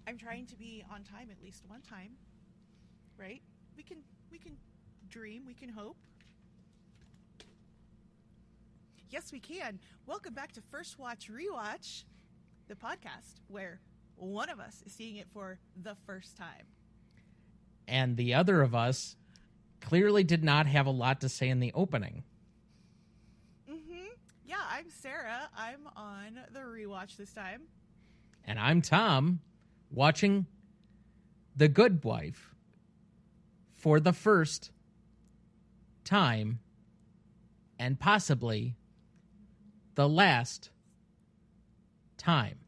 I'm trying to be on time at least one time, right? We can dream, we can hope. Yes, we can. Welcome back to First Watch Rewatch, the podcast where one of us is seeing it for the first time. And the other of us clearly did not have a lot to say in the opening. Yeah, I'm Sarah. I'm on the rewatch this time. And I'm Tom, watching The Good Wife for the first time and possibly the last time.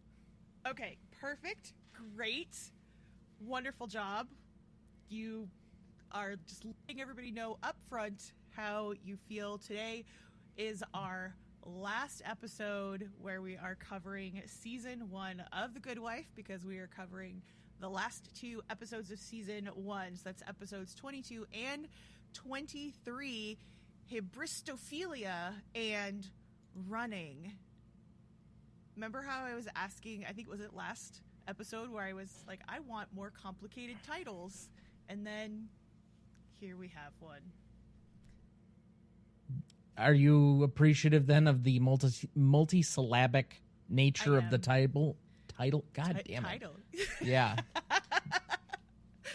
Okay, perfect. Great. Wonderful job. You are just letting everybody know up front how you feel. Today is our last episode where we are covering season 1 of The Good Wife, because we are covering the last 2 episodes of season 1. So that's episodes 22 and 23, Hebristophilia and Running. Remember how I was asking, I think was it last episode, where I was like, I want more complicated titles, and then here we have one. Are you appreciative then of the multi-syllabic nature of the title? God damn it. Title. Yeah.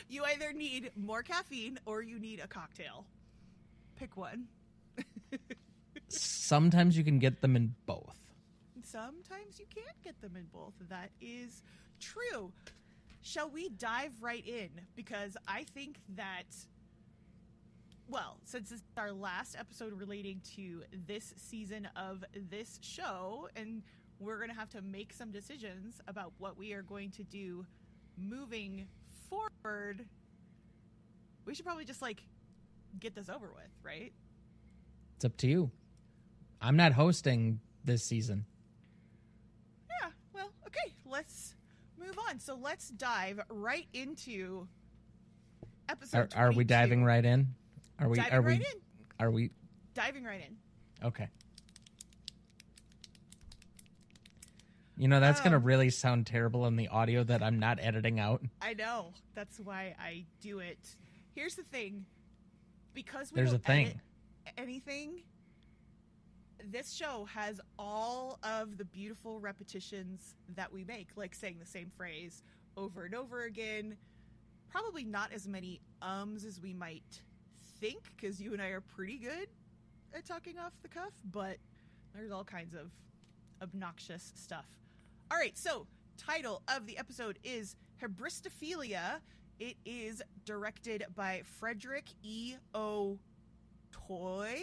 You either need more caffeine or you need a cocktail. Pick one. Sometimes you can get them in both. Sometimes you can't get them in both. That is true. Shall we dive right in? Because I think that, well, since this is our last episode relating to this season of this show, and we're going to have to make some decisions about what we are going to do moving forward, we should probably just, get this over with, right? It's up to you. I'm not hosting this season. Yeah, well, okay, let's move on. So let's dive right into episode 22. Are we diving right in? Are we diving right in? Okay. You know, that's going to really sound terrible in the audio that I'm not editing out. I know. That's why I do it. Here's the thing. Because we There's don't a thing. edit anything, this show has all of the beautiful repetitions that we make, like saying the same phrase over and over again. Probably not as many ums as we might think, because you and I are pretty good at talking off the cuff, but there's all kinds of obnoxious stuff. All right, so title of the episode is Hebristophilia. It is directed by Frederick E. O. Toy,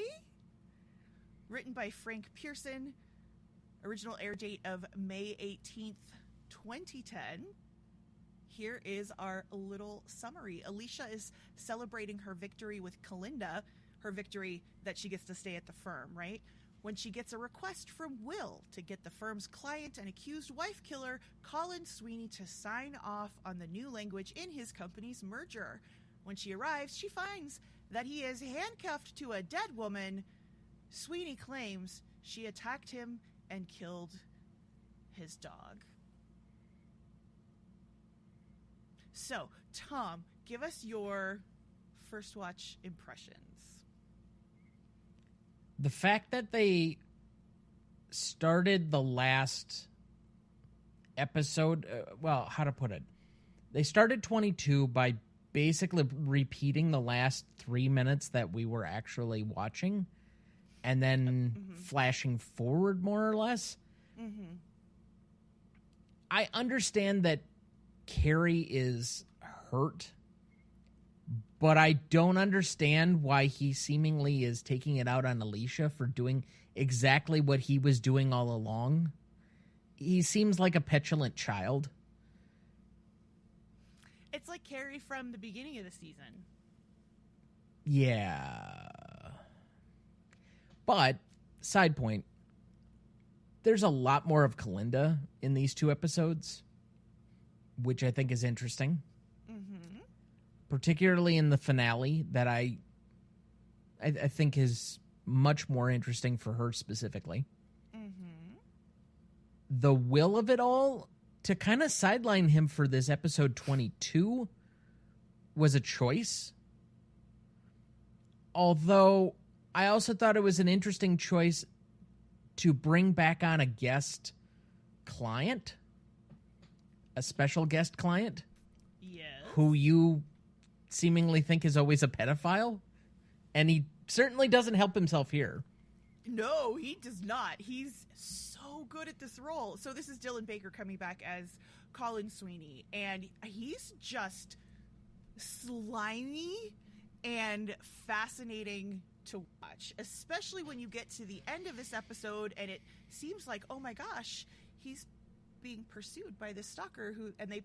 written by Frank Pearson, original air date of May 18th, 2010. Here is our little summary. Alicia is celebrating her victory with Kalinda, her victory that she gets to stay at the firm, right? When she gets a request from Will to get the firm's client and accused wife killer, Colin Sweeney, to sign off on the new language in his company's merger. When she arrives, she finds that he is handcuffed to a dead woman. Sweeney claims she attacked him and killed his dog. So, Tom, give us your first watch impressions. The fact that they started the last episode, how to put it? They started 22 by basically repeating the last 3 minutes that we were actually watching, and then flashing forward more or less. Mm-hmm. I understand that Carrie is hurt, but I don't understand why he seemingly is taking it out on Alicia for doing exactly what he was doing all along. He seems like a petulant child. It's like Carrie from the beginning of the season. Yeah. But, side point, there's a lot more of Kalinda in these 2 episodes, which I think is interesting. Mm-hmm. Particularly in the finale, that I think is much more interesting for her specifically. Mm-hmm. The will of it all to kind of sideline him for this episode 22 was a choice. Although I also thought it was an interesting choice to bring back on a guest client, a special guest client. Yes. Who you seemingly think is always a pedophile. And he certainly doesn't help himself here. No, he does not. He's so good at this role. So this is Dylan Baker coming back as Colin Sweeney, and he's just slimy and fascinating to watch, especially when you get to the end of this episode and it seems like, oh my gosh, he's being pursued by this stalker and they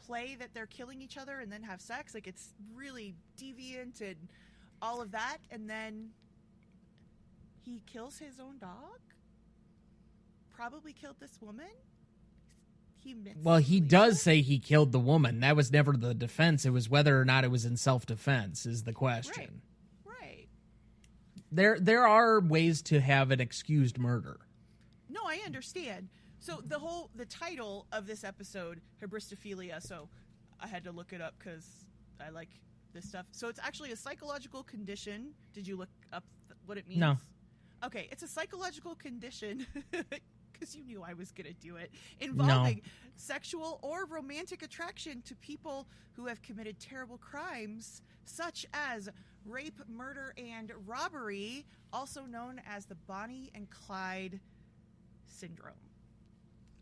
play that they're killing each other and then have sex. Like, it's really deviant and all of that, and then he kills his own dog. Probably killed this woman. He does say he killed the woman. That was never the defense. It was whether or not it was in self-defense is the question. Right. There are ways to have an excused murder. No, I understand. So the title of this episode, Hebristophilia, so I had to look it up because I like this stuff. So it's actually a psychological condition. Did you look up what it means? No. Okay, it's a psychological condition, because you knew I was going to do it, involving sexual or romantic attraction to people who have committed terrible crimes, such as rape, murder, and robbery, also known as the Bonnie and Clyde syndrome.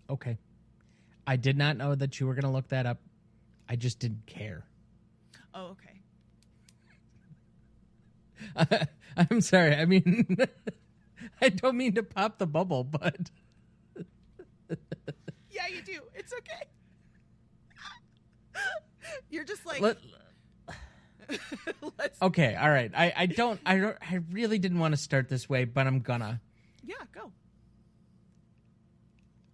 Okay. I did not know that you were going to look that up. I just didn't care. Oh, okay. I'm sorry. I mean, I don't mean to pop the bubble, but... Yeah, you do. It's okay. You're just like... Okay, all right. I really didn't want to start this way, but I'm gonna. Yeah, go.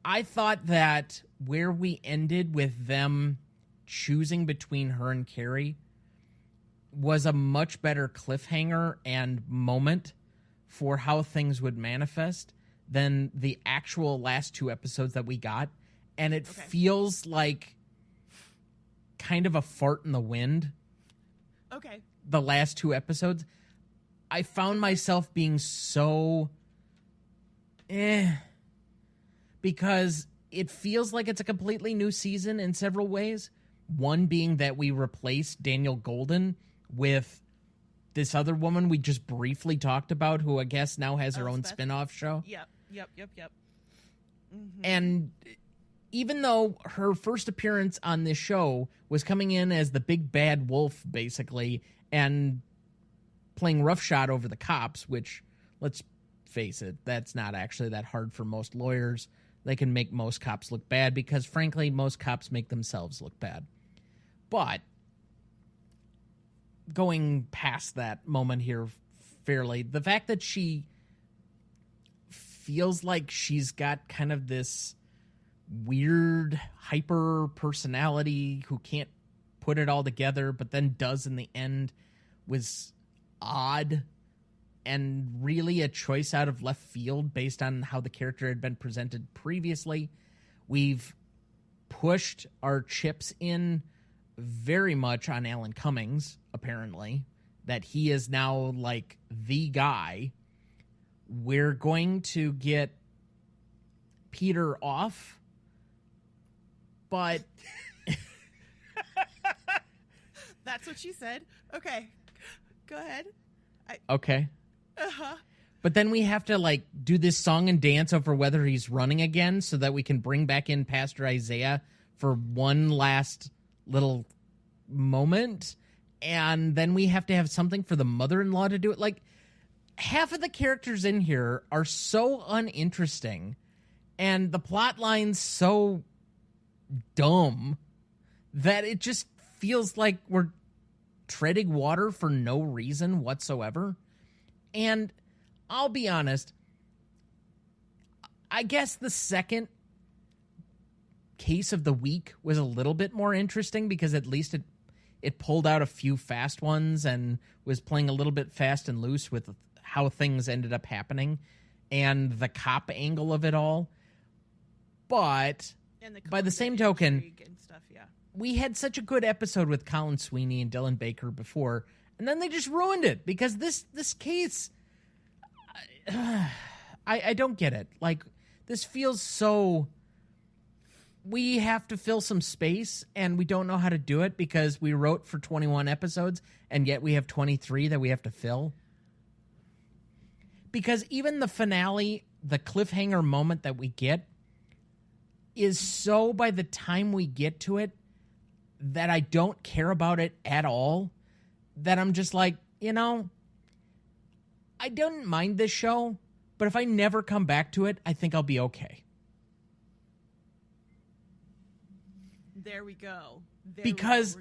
I thought that where we ended with them choosing between her and Carrie was a much better cliffhanger and moment for how things would manifest than the actual last two episodes that we got. And it feels like kind of a fart in the wind. Okay. The last two episodes. I found myself being so because it feels like it's a completely new season in several ways. One being that we replaced Daniel Golden with this other woman we just briefly talked about, who I guess now has her own spin-off show. Yep. Mm-hmm. And even though her first appearance on this show was coming in as the big bad wolf, basically, and playing roughshod over the cops, which, let's face it, that's not actually that hard for most lawyers. They can make most cops look bad because, frankly, most cops make themselves look bad. But going past that moment here fairly, the fact that she feels like she's got kind of this weird hyper personality who can't put it all together but then does in the end was odd and really a choice out of left field based on how the character had been presented previously. We've pushed our chips in very much on Alan Cummings, apparently, that he is now like the guy. We're going to get Peter off, but that's what she said. Okay, go ahead. Okay. Uh-huh. But then we have to like do this song and dance over whether he's running again so that we can bring back in Pastor Isaiah for one last little moment. And then we have to have something for the mother-in-law to do it. Like, half of the characters in here are so uninteresting and the plot line's so dumb that it just feels like we're treading water for no reason whatsoever. And I'll be honest, I guess the second case of the week was a little bit more interesting because at least it pulled out a few fast ones and was playing a little bit fast and loose with how things ended up happening and the cop angle of it all. But And by the same token, and stuff, yeah. we had such a good episode with Colin Sweeney and Dylan Baker before, and then they just ruined it because this case, I don't get it. Like, this feels so. We have to fill some space, and we don't know how to do it because we wrote for 21 episodes, and yet we have 23 that we have to fill. Because even the finale, the cliffhanger moment that we get, is so by the time we get to it that I don't care about it at all, that I'm just like, I don't mind this show, but if I never come back to it, I think I'll be okay. There we go. Because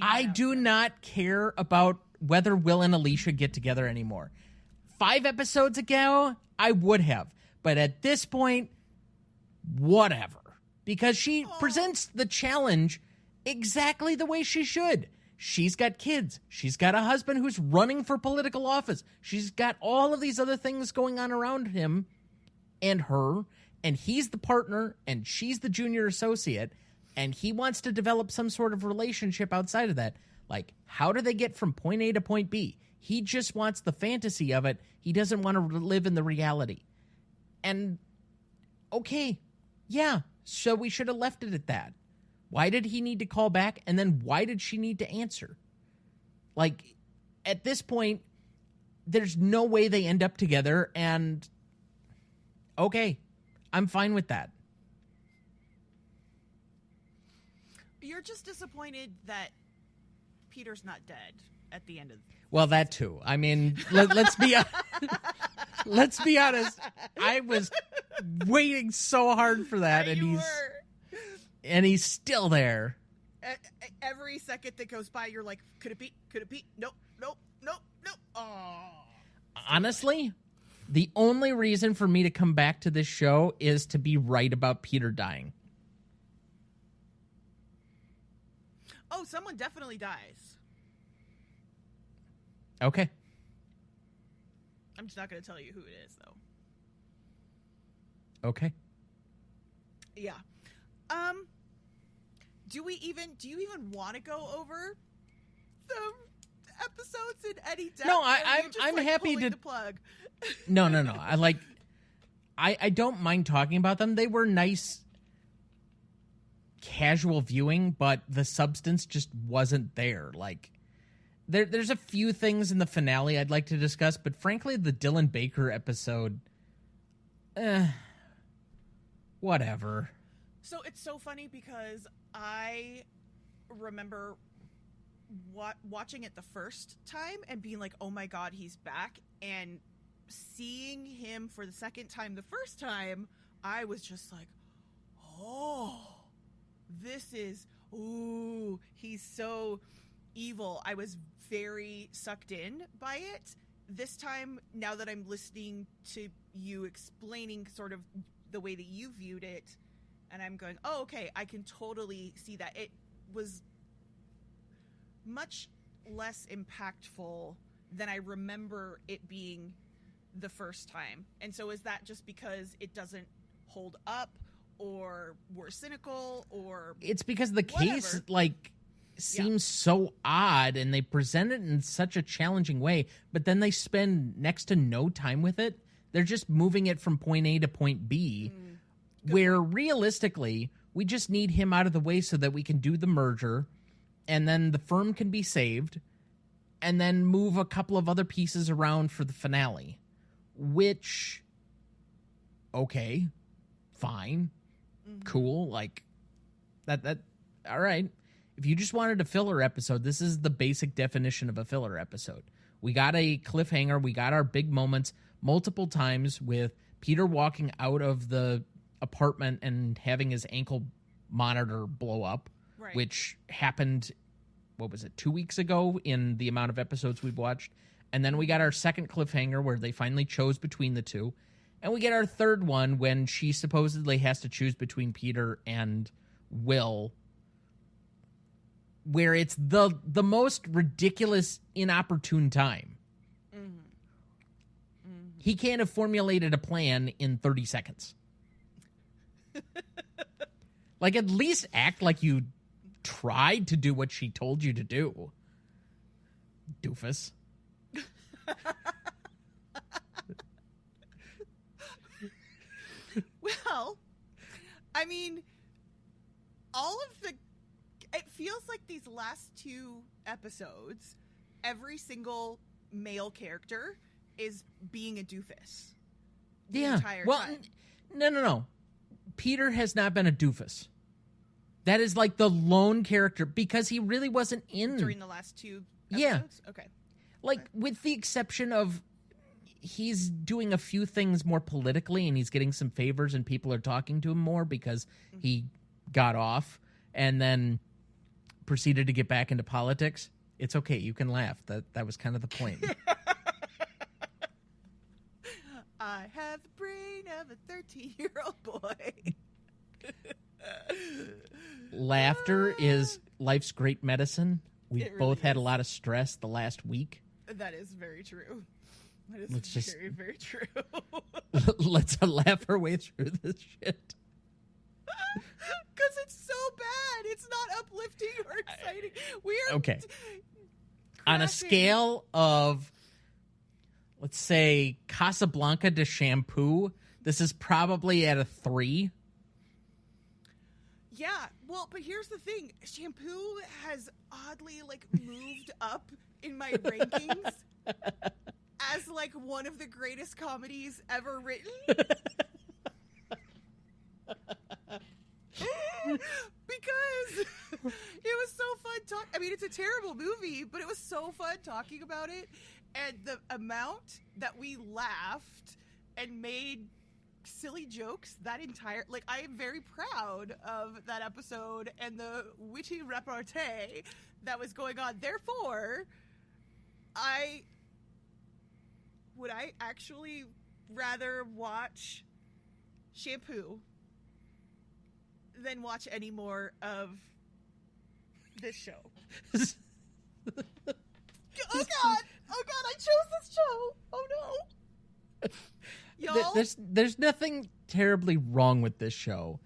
I do not care about whether Will and Alicia get together anymore. 5 episodes ago, I would have. But at this point, whatever. Because she presents the challenge exactly the way she should. She's got kids. She's got a husband who's running for political office. She's got all of these other things going on around him and her. And he's the partner, and she's the junior associate. And he wants to develop some sort of relationship outside of that. Like, how do they get from point A to point B? He just wants the fantasy of it. He doesn't want to live in the reality. And, okay, yeah, so we should have left it at that. Why did he need to call back? And then why did she need to answer? Like, at this point, there's no way they end up together. And, okay, I'm fine with that. You're just disappointed that Peter's not dead at the end of. Well, that too. I mean, let's be let's be honest. I was waiting so hard for that, and he's still there. Every second that goes by, you're like, could it be? Could it be? Nope. Oh. Honestly, the only reason for me to come back to this show is to be right about Peter dying. Oh, someone definitely dies. Okay. I'm just not going to tell you who it is, though. Okay. Yeah. Do you even want to go over the episodes in any depth? No, I'm happy to. The plug? No. I don't mind talking about them. They were nice, casual viewing, but the substance just wasn't there. Like, there's a few things in the finale I'd like to discuss, but frankly, the Dylan Baker episode, whatever. So it's so funny because I remember watching it the first time and being like, oh my God, he's back. And seeing him for the second time the first time, I was just like, oh, he's so evil. I was very sucked in by it. This time, now that I'm listening to you explaining sort of the way that you viewed it, and I'm going, oh, okay, I can totally see that. It was much less impactful than I remember it being the first time. And so is that just because it doesn't hold up, or we're cynical, or it's because the whatever. Case seems so odd, and they present it in such a challenging way, but then they spend next to no time with it. They're just moving it from point A to point B, where realistically we just need him out of the way so that we can do the merger, and then the firm can be saved, and then move a couple of other pieces around for the finale, which, okay, fine, cool, like that all right. If you just wanted a filler episode, this is the basic definition of a filler episode. We got a cliffhanger, we got our big moments multiple times with Peter walking out of the apartment and having his ankle monitor blow up, right, which happened, 2 weeks ago in the amount of episodes we've watched. And then we got our second cliffhanger where they finally chose between the two. And we get our third one when she supposedly has to choose between Peter and Will, where it's the most ridiculous, inopportune time. He can't have formulated a plan in 30 seconds. Like, at least act like you tried to do what she told you to do. Doofus. Well, I mean, it feels like these last 2 episodes, every single male character is being a doofus. The entire time. No. Peter has not been a doofus. That is like the lone character because he really wasn't in during the last 2 episodes? Yeah. Okay. Like, with the exception of he's doing a few things more politically and he's getting some favors and people are talking to him more because he got off and then proceeded to get back into politics. It's okay. You can laugh. That was kind of the point. I have the brain of a 13-year-old boy. Laughter is life's great medicine. We've It both really had a is. lot of stress the last week. That is very true. That is Let's just- very, very true. Let's laugh our way through this shit. Because it's so bad. It's not uplifting or exciting. We are Okay. On a crashing. scale of, let's say, Casablanca to Shampoo, this is probably at a 3. Yeah, well, but here's the thing. Shampoo has oddly, moved up in my rankings as, one of the greatest comedies ever written. Because it was so fun I mean, it's a terrible movie, but it was so fun talking about it. And the amount that we laughed and made silly jokes that entire I am very proud of that episode and the witty repartee that was going on. Therefore, would I actually rather watch Shampoo than watch any more of this show. Oh god, I chose this show. Oh no. Y'all, There's nothing terribly wrong with this show.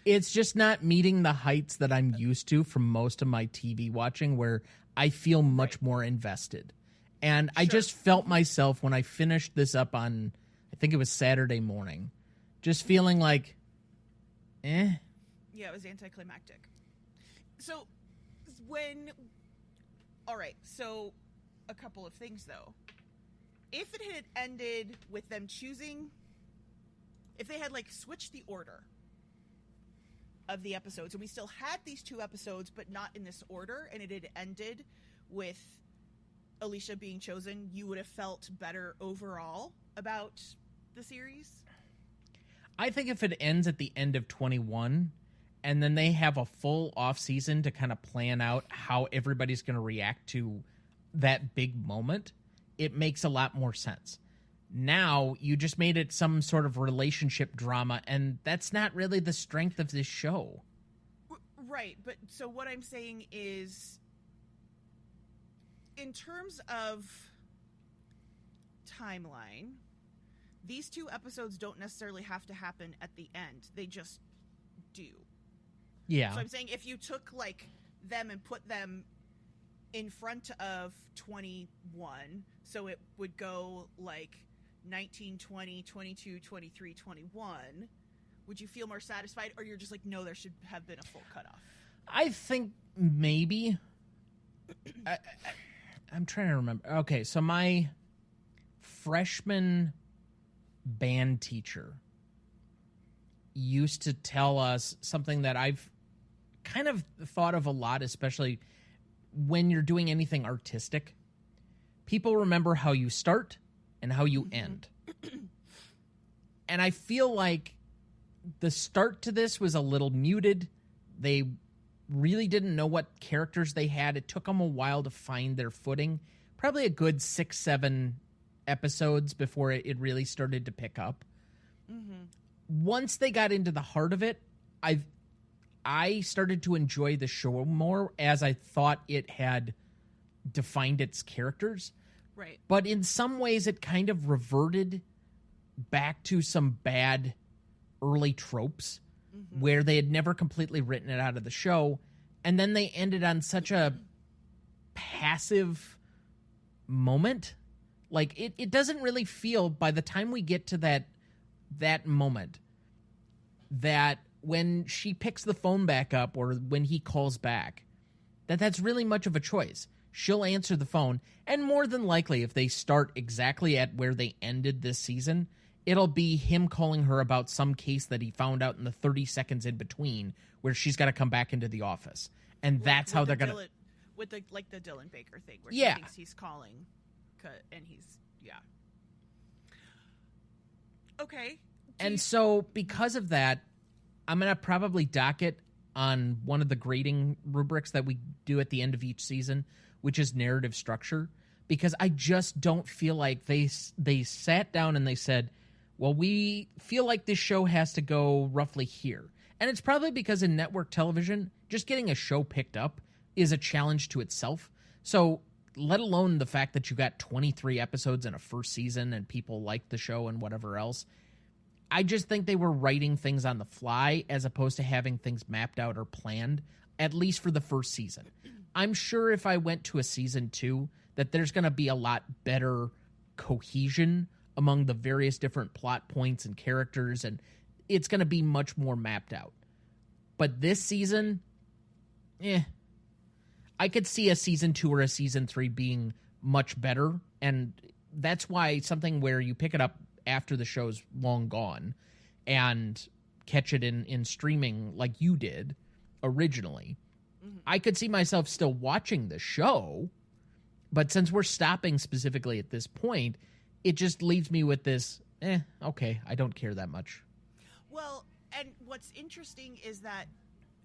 It's just not meeting the heights that I'm used to from most of my TV watching where I feel much more invested. And I just felt myself when I finished this up on, I think it was Saturday morning, just feeling like, yeah, it was anticlimactic. So so a couple of things though. If it had ended with them choosing, if they had switched the order of the episodes and we still had these 2 episodes but not in this order and it had ended with Alicia being chosen, you would have felt better overall about the series? I think if it ends at the end of 21 and then they have a full off season to kind of plan out how everybody's going to react to that big moment, it makes a lot more sense. Now you just made it some sort of relationship drama, and that's not really the strength of this show. Right, but so what I'm saying is, in terms of timeline, these 2 episodes don't necessarily have to happen at the end. They just do. Yeah. So I'm saying if you took them and put them in front of 21, so it would go 19, 20, 22, 23, 21, would you feel more satisfied? Or you're just no, there should have been a full cutoff? I think maybe. I'm trying to remember. Okay, so my freshman band teacher used to tell us something that I've kind of thought of a lot, especially when you're doing anything artistic. People remember how you start and how you end. And I feel like the start to this was a little muted. They really didn't know what characters they had. It took them a while to find their footing. Probably a good 6-7 episodes before it really started to pick up. Once they got into the heart of it, I started to enjoy the show more as I thought it had defined its characters. Right. But in some ways, it kind of reverted back to some bad early tropes. where they had never completely written it out of the show, and then they ended on such a passive moment. Like, it doesn't really feel, by the time we get to that moment, that when she picks the phone back up or when he calls back, that's really much of a choice. She'll answer the phone, and more than likely, if they start exactly at where they ended this season, it'll be him calling her about some case that he found out in the 30 seconds in between where she's got to come back into the office. And that's how they're going to... With the Dylan Baker thing where yeah. he thinks he's calling and he's... Yeah. Okay. And so because of that, I'm going to probably dock it on one of the grading rubrics that we do at the end of each season, which is narrative structure, because I just don't feel like they sat down and they said, well, we feel like this show has to go roughly here. And it's probably because in network television, just getting a show picked up is a challenge to itself. So let alone the fact that you got 23 episodes in a first season and people liked the show and whatever else. I just think they were writing things on the fly as opposed to having things mapped out or planned, at least for the first season. I'm sure if I went to a season 2 that there's going to be a lot better cohesion among the various different plot points and characters, and it's going to be much more mapped out. But this season, I could see a season 2 or a season 3 being much better, and that's why something where you pick it up after the show's long gone and catch it in streaming like you did originally, I could see myself still watching the show, but since we're stopping specifically at this point, it just leaves me with this, okay, I don't care that much. Well, and what's interesting is that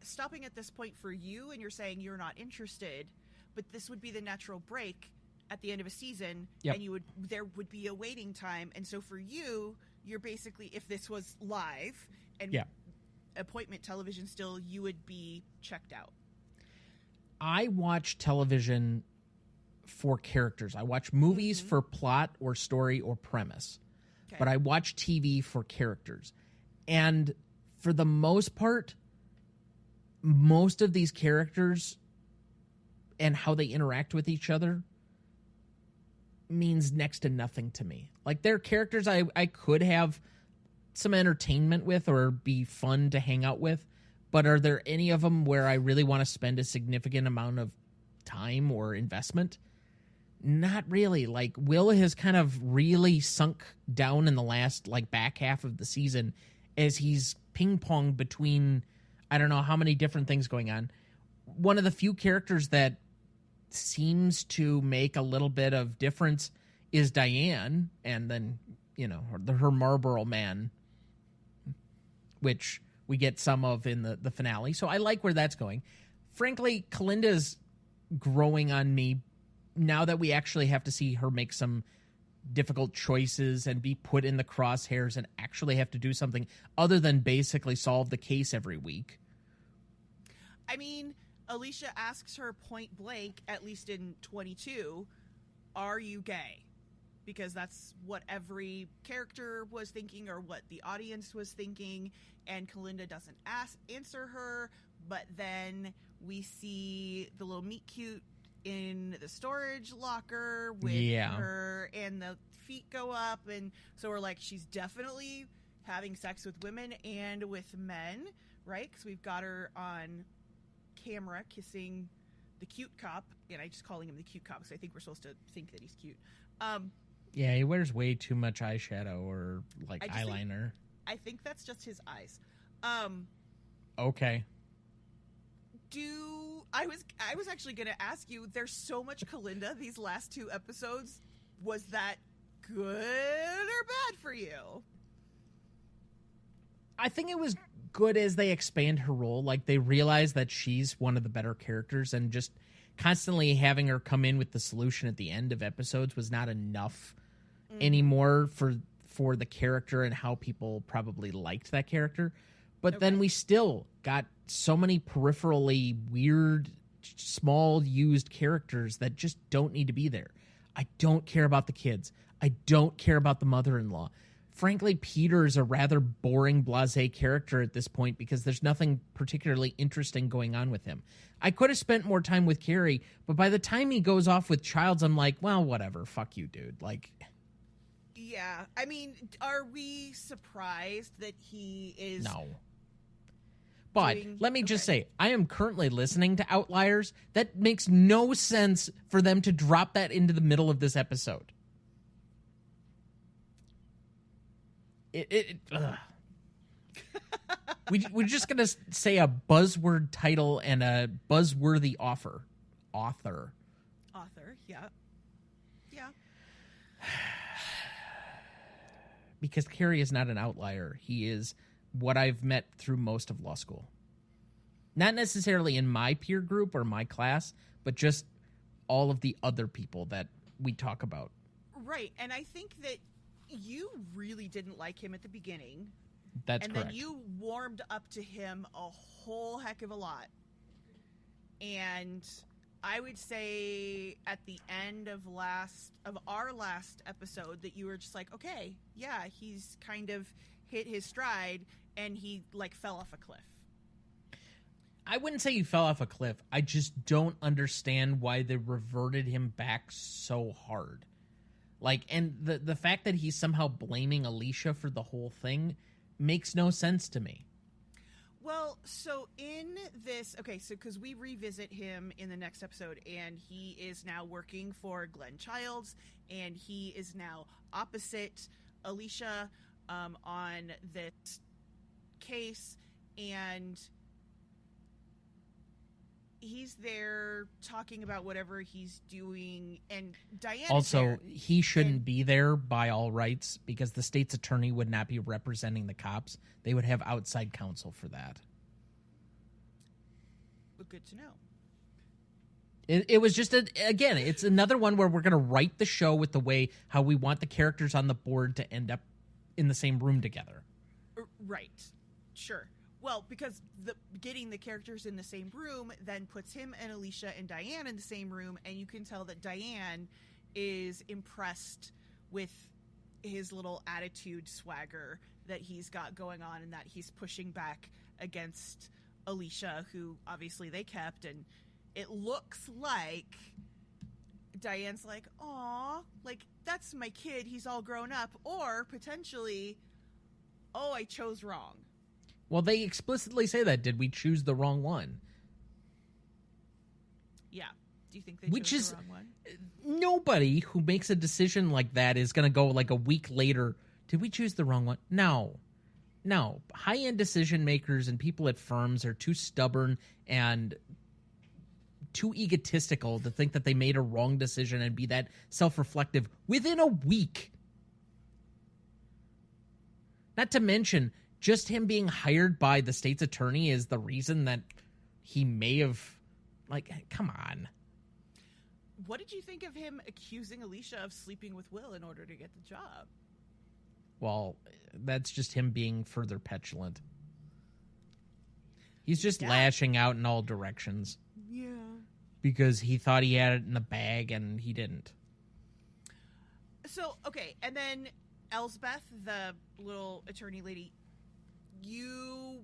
stopping at this point for you, and you're saying you're not interested, but this would be the natural break at the end of a season, yep. And there would be a waiting time, and so for you, you're basically, if this was live and appointment television still, you would be checked out. I watch television for characters. I watch movies for plot or story or premise, but I watch TV for characters. And for the most part, most of these characters and how they interact with each other means next to nothing to me. Like, they're characters I could have some entertainment with or be fun to hang out with, but are there any of them where I really want to spend a significant amount of time or investment? Not really. Like, Will has kind of really sunk down in the last, back half of the season as he's ping-ponged between I don't know how many different things going on. One of the few characters that seems to make a little bit of difference is Diane, and then, her Marlboro Man, which we get some of in the finale. So I like where that's going. Frankly, Kalinda's growing on me now that we actually have to see her make some difficult choices and be put in the crosshairs and actually have to do something other than basically solve the case every week. I mean, Alicia asks her point blank, at least in 22, are you gay? Because that's what every character was thinking or what the audience was thinking, and Kalinda doesn't answer her, but then we see the little meet cute in the storage locker with her, and the feet go up, and so we're like, she's definitely having sex with women and with men, right? Because we've got her on camera kissing the cute cop, and I'm just calling him the cute cop because I think we're supposed to think that he's cute. Yeah, he wears way too much eyeshadow or eyeliner. I think that's just his eyes. Okay. I was actually going to ask you, there's so much Kalinda these last 2 episodes. Was that good or bad for you? I think it was good as they expand her role. Like, they realize that she's one of the better characters, and just constantly having her come in with the solution at the end of episodes was not enough anymore for the character and how people probably liked that character. But then we still got so many peripherally weird, small used characters that just don't need to be there. I don't care about the kids. I don't care about the mother-in-law. frankly, Peter's a rather boring, blasé character at this point because there's nothing particularly interesting going on with him. I could have spent more time with Carrie, but by the time he goes off with Childs, I'm like, well, whatever. Fuck you, dude. Like, yeah. I mean, are we surprised that he is... No. But let me just say, I am currently listening to Outliers. That makes no sense for them to drop that into the middle of this episode. We're just going to say a buzzword title and a buzzworthy author, yeah. Yeah. Because Carrie is not an outlier. He is what I've met through most of law school. Not necessarily in my peer group or my class, but just all of the other people that we talk about. Right. And I think that you really didn't like him at the beginning. That's correct. And then you warmed up to him a whole heck of a lot. And I would say at the end of our last episode that you were just like, okay, yeah, he's kind of hit his stride and he like fell off a cliff. I wouldn't say he fell off a cliff. I just don't understand why they reverted him back so hard. Like, and the fact that he's somehow blaming Alicia for the whole thing makes no sense to me. Well, so in this, okay, so because we revisit him in the next episode, and he is now working for Glenn Childs, and he is now opposite Alicia on this case, and he's there talking about whatever he's doing, and Diane also, he shouldn't be there by all rights because the state's attorney would not be representing the cops. They would have outside counsel for that. But good to know. It was just, again, it's another one where we're going to write the show with the way how we want the characters on the board to end up in the same room together. Right. Sure. Well, because getting the characters in the same room then puts him and Alicia and Diane in the same room, and you can tell that Diane is impressed with his little attitude swagger that he's got going on, and that he's pushing back against Alicia, who obviously they kept, and it looks like Diane's like, aw, like, that's my kid, he's all grown up, or potentially, oh, I chose wrong. Well, they explicitly say that. Did we choose the wrong one? Yeah. Do you think they chose the wrong one? Nobody who makes a decision like that is going to go like a week later, did we choose the wrong one? No. High-end decision makers and people at firms are too stubborn and too egotistical to think that they made a wrong decision and be that self-reflective within a week. Not to mention, just him being hired by the state's attorney is the reason that he may have, like, come on. What did you think of him accusing Alicia of sleeping with Will in order to get the job? Well, that's just him being further petulant. He's just lashing out in all directions. Yeah. Because he thought he had it in the bag and he didn't. So, okay, and then Elsbeth, the little attorney lady, you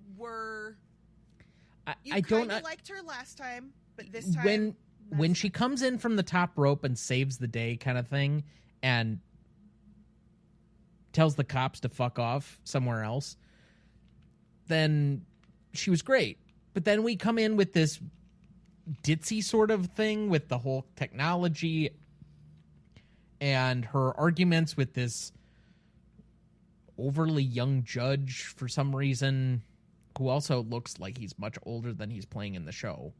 kind of liked her last time, but this time... When she comes in from the top rope and saves the day kind of thing and tells the cops to fuck off somewhere else, then she was great. But then we come in with this ditzy sort of thing with the whole technology and her arguments with this overly young judge for some reason, who also looks like he's much older than he's playing in the show.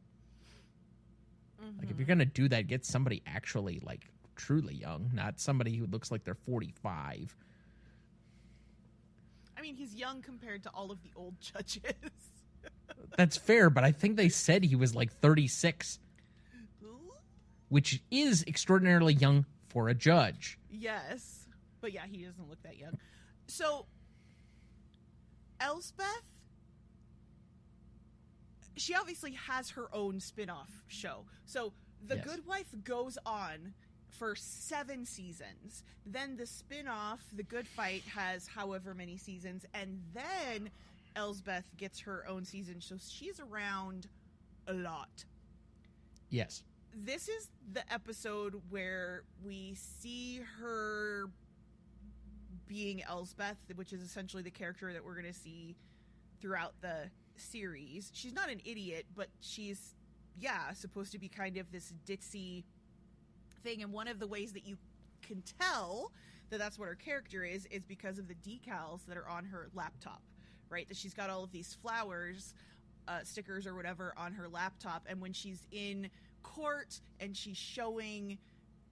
Mm-hmm. Like, if you're going to do that, get somebody actually, like, truly young, not somebody who looks like they're 45. I mean, he's young compared to all of the old judges. That's fair, but I think they said he was, like, 36. Which is extraordinarily young for a judge. Yes. But yeah, he doesn't look that young. So, Elsbeth, she obviously has her own spin-off show. So, The Good Wife goes on for 7 seasons. Then the spin-off, The Good Fight, has however many seasons, and then Elsbeth gets her own season, so she's around a lot. Yes. This is the episode where we see her being Elsbeth, which is essentially the character that we're going to see throughout the series. She's not an idiot, but she's, supposed to be kind of this ditzy thing. And one of the ways that you can tell that that's what her character is because of the decals that are on her laptop, right? That she's got all of these flowers, stickers or whatever on her laptop. And when she's in court and she's showing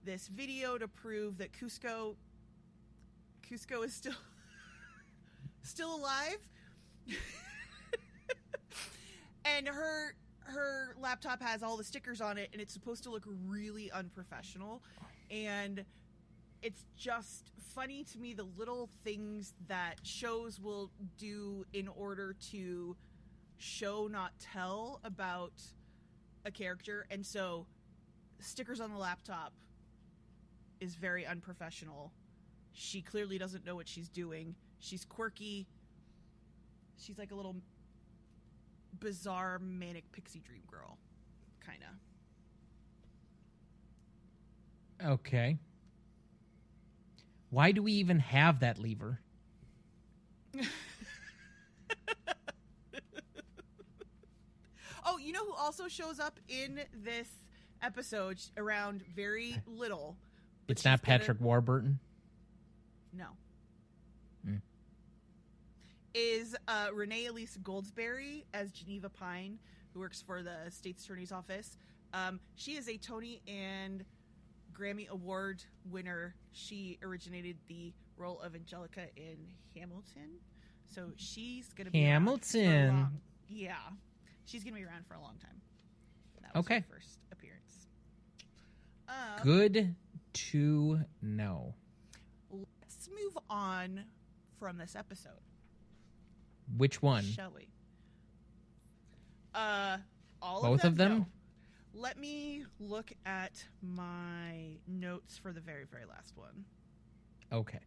this video to prove that Cusco is still alive, and her laptop has all the stickers on it, and it's supposed to look really unprofessional. And it's just funny to me, the little things that shows will do in order to show, not tell, about a character. And so stickers on the laptop is very unprofessional. She clearly doesn't know what she's doing. She's quirky. She's like a little bizarre manic pixie dream girl, kind of. Okay. Why do we even have that lever? Oh, you know who also shows up in this episode around very little? It's not Patrick Warburton? No. Mm. Is Renee Elise Goldsberry as Geneva Pine, who works for the State's Attorney's Office. She is a Tony and Grammy Award winner. She originated the role of Angelica in Hamilton. So she's going to be Hamilton. She's going to be around for a long time. That was her first appearance. Good to know. Let's move on from this episode. Which one? Shall we? Both of them? No. Let me look at my notes for the very, very last one. Okay.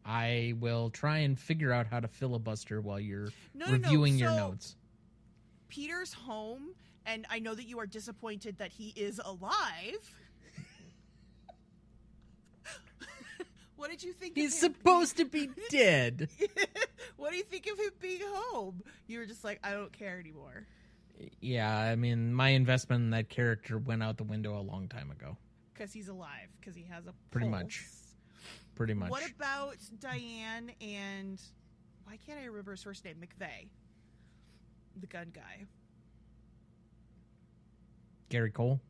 I will try and figure out how to filibuster while you're reviewing your notes. Peter's home, and I know that you are disappointed that he is alive. What did you think? He's supposed to be dead. What do you think of him being home? You were just like, I don't care anymore. Yeah, I mean, my investment in that character went out the window a long time ago. Because he's alive. Because he has a Pretty pulse. much. Pretty much. What about Diane and... Why can't I remember his first name? McVeigh. The gun guy. Gary Cole?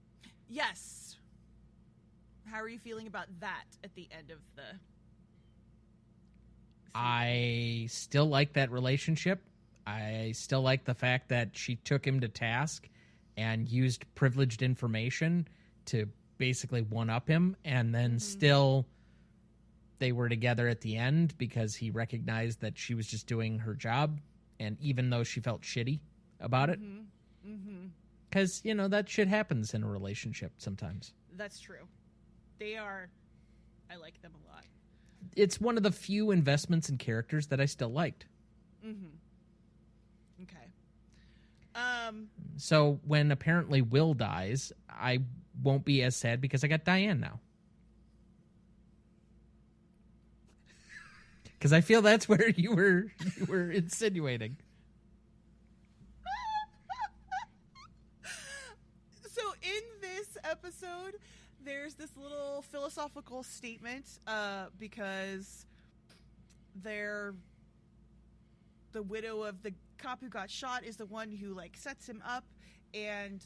Yes. How are you feeling about that at the end of the season? I still like that relationship. I still like the fact that she took him to task and used privileged information to basically one-up him, and then still they were together at the end because he recognized that she was just doing her job, and even though she felt shitty about it. Because, you know, that shit happens in a relationship sometimes. That's true. I like them a lot. It's one of the few investments in characters that I still liked. Okay. So when apparently Will dies, I won't be as sad because I got Diane now. Because I feel that's where you were insinuating. So in this episode, there's this little philosophical statement because the widow of the cop who got shot is the one who like sets him up, and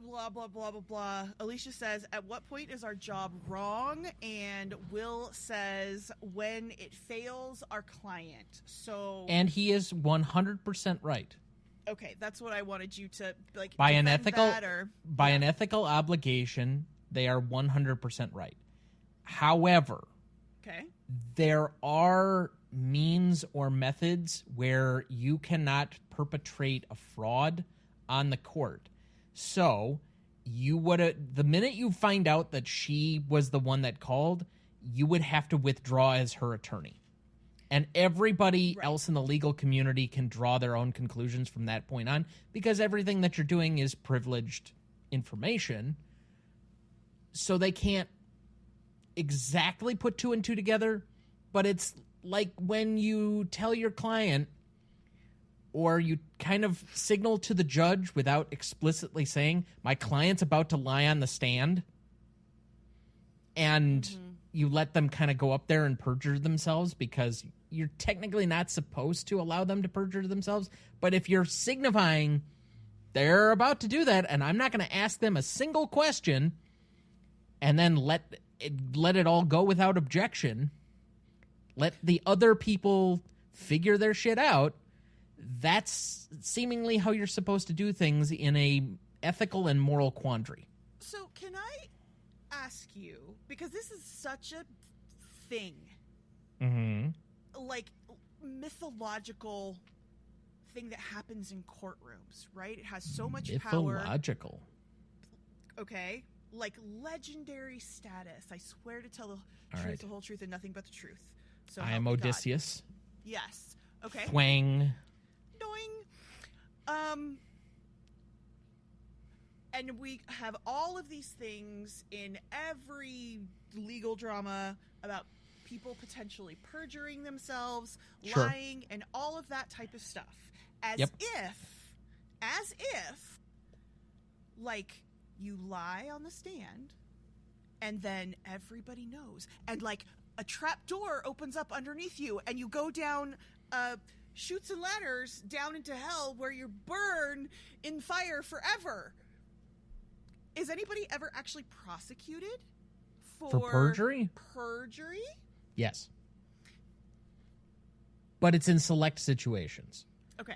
blah blah blah blah blah. Alicia says, "At what point is our job wrong?" And Will says, "When it fails our client." So, and he is 100% right. Okay, that's what I wanted you to like. By an ethical an ethical obligation, they are 100% right. However, okay, there are means or methods where you cannot perpetrate a fraud on the court. So, you would, the minute you find out that she was the one that called, you would have to withdraw as her attorney. And everybody else in the legal community can draw their own conclusions from that point on, because everything that you're doing is privileged information. So they can't exactly put two and two together, but it's like when you tell your client, or you kind of signal to the judge without explicitly saying, my client's about to lie on the stand, and you let them kind of go up there and perjure themselves, because you're technically not supposed to allow them to perjure themselves. But if you're signifying they're about to do that, and I'm not going to ask them a single question, and then let it all go without objection, let the other people figure their shit out, that's seemingly how you're supposed to do things in a ethical and moral quandary. So can I ask you, because this is such a thing, like mythological thing that happens in courtrooms, right? It has so much power. Mythological. Okay. Like legendary status. I swear to tell the truth, the whole truth, and nothing but the truth. So I am Odysseus. God. Yes. Okay. Twang. And we have all of these things in every legal drama about people potentially perjuring themselves, lying, and all of that type of stuff. As if, like, you lie on the stand, and then everybody knows. And, like, a trap door opens up underneath you, and you go down chutes and ladders down into hell where you burn in fire forever. Is anybody ever actually prosecuted for perjury? Perjury? Yes. But it's in select situations. Okay.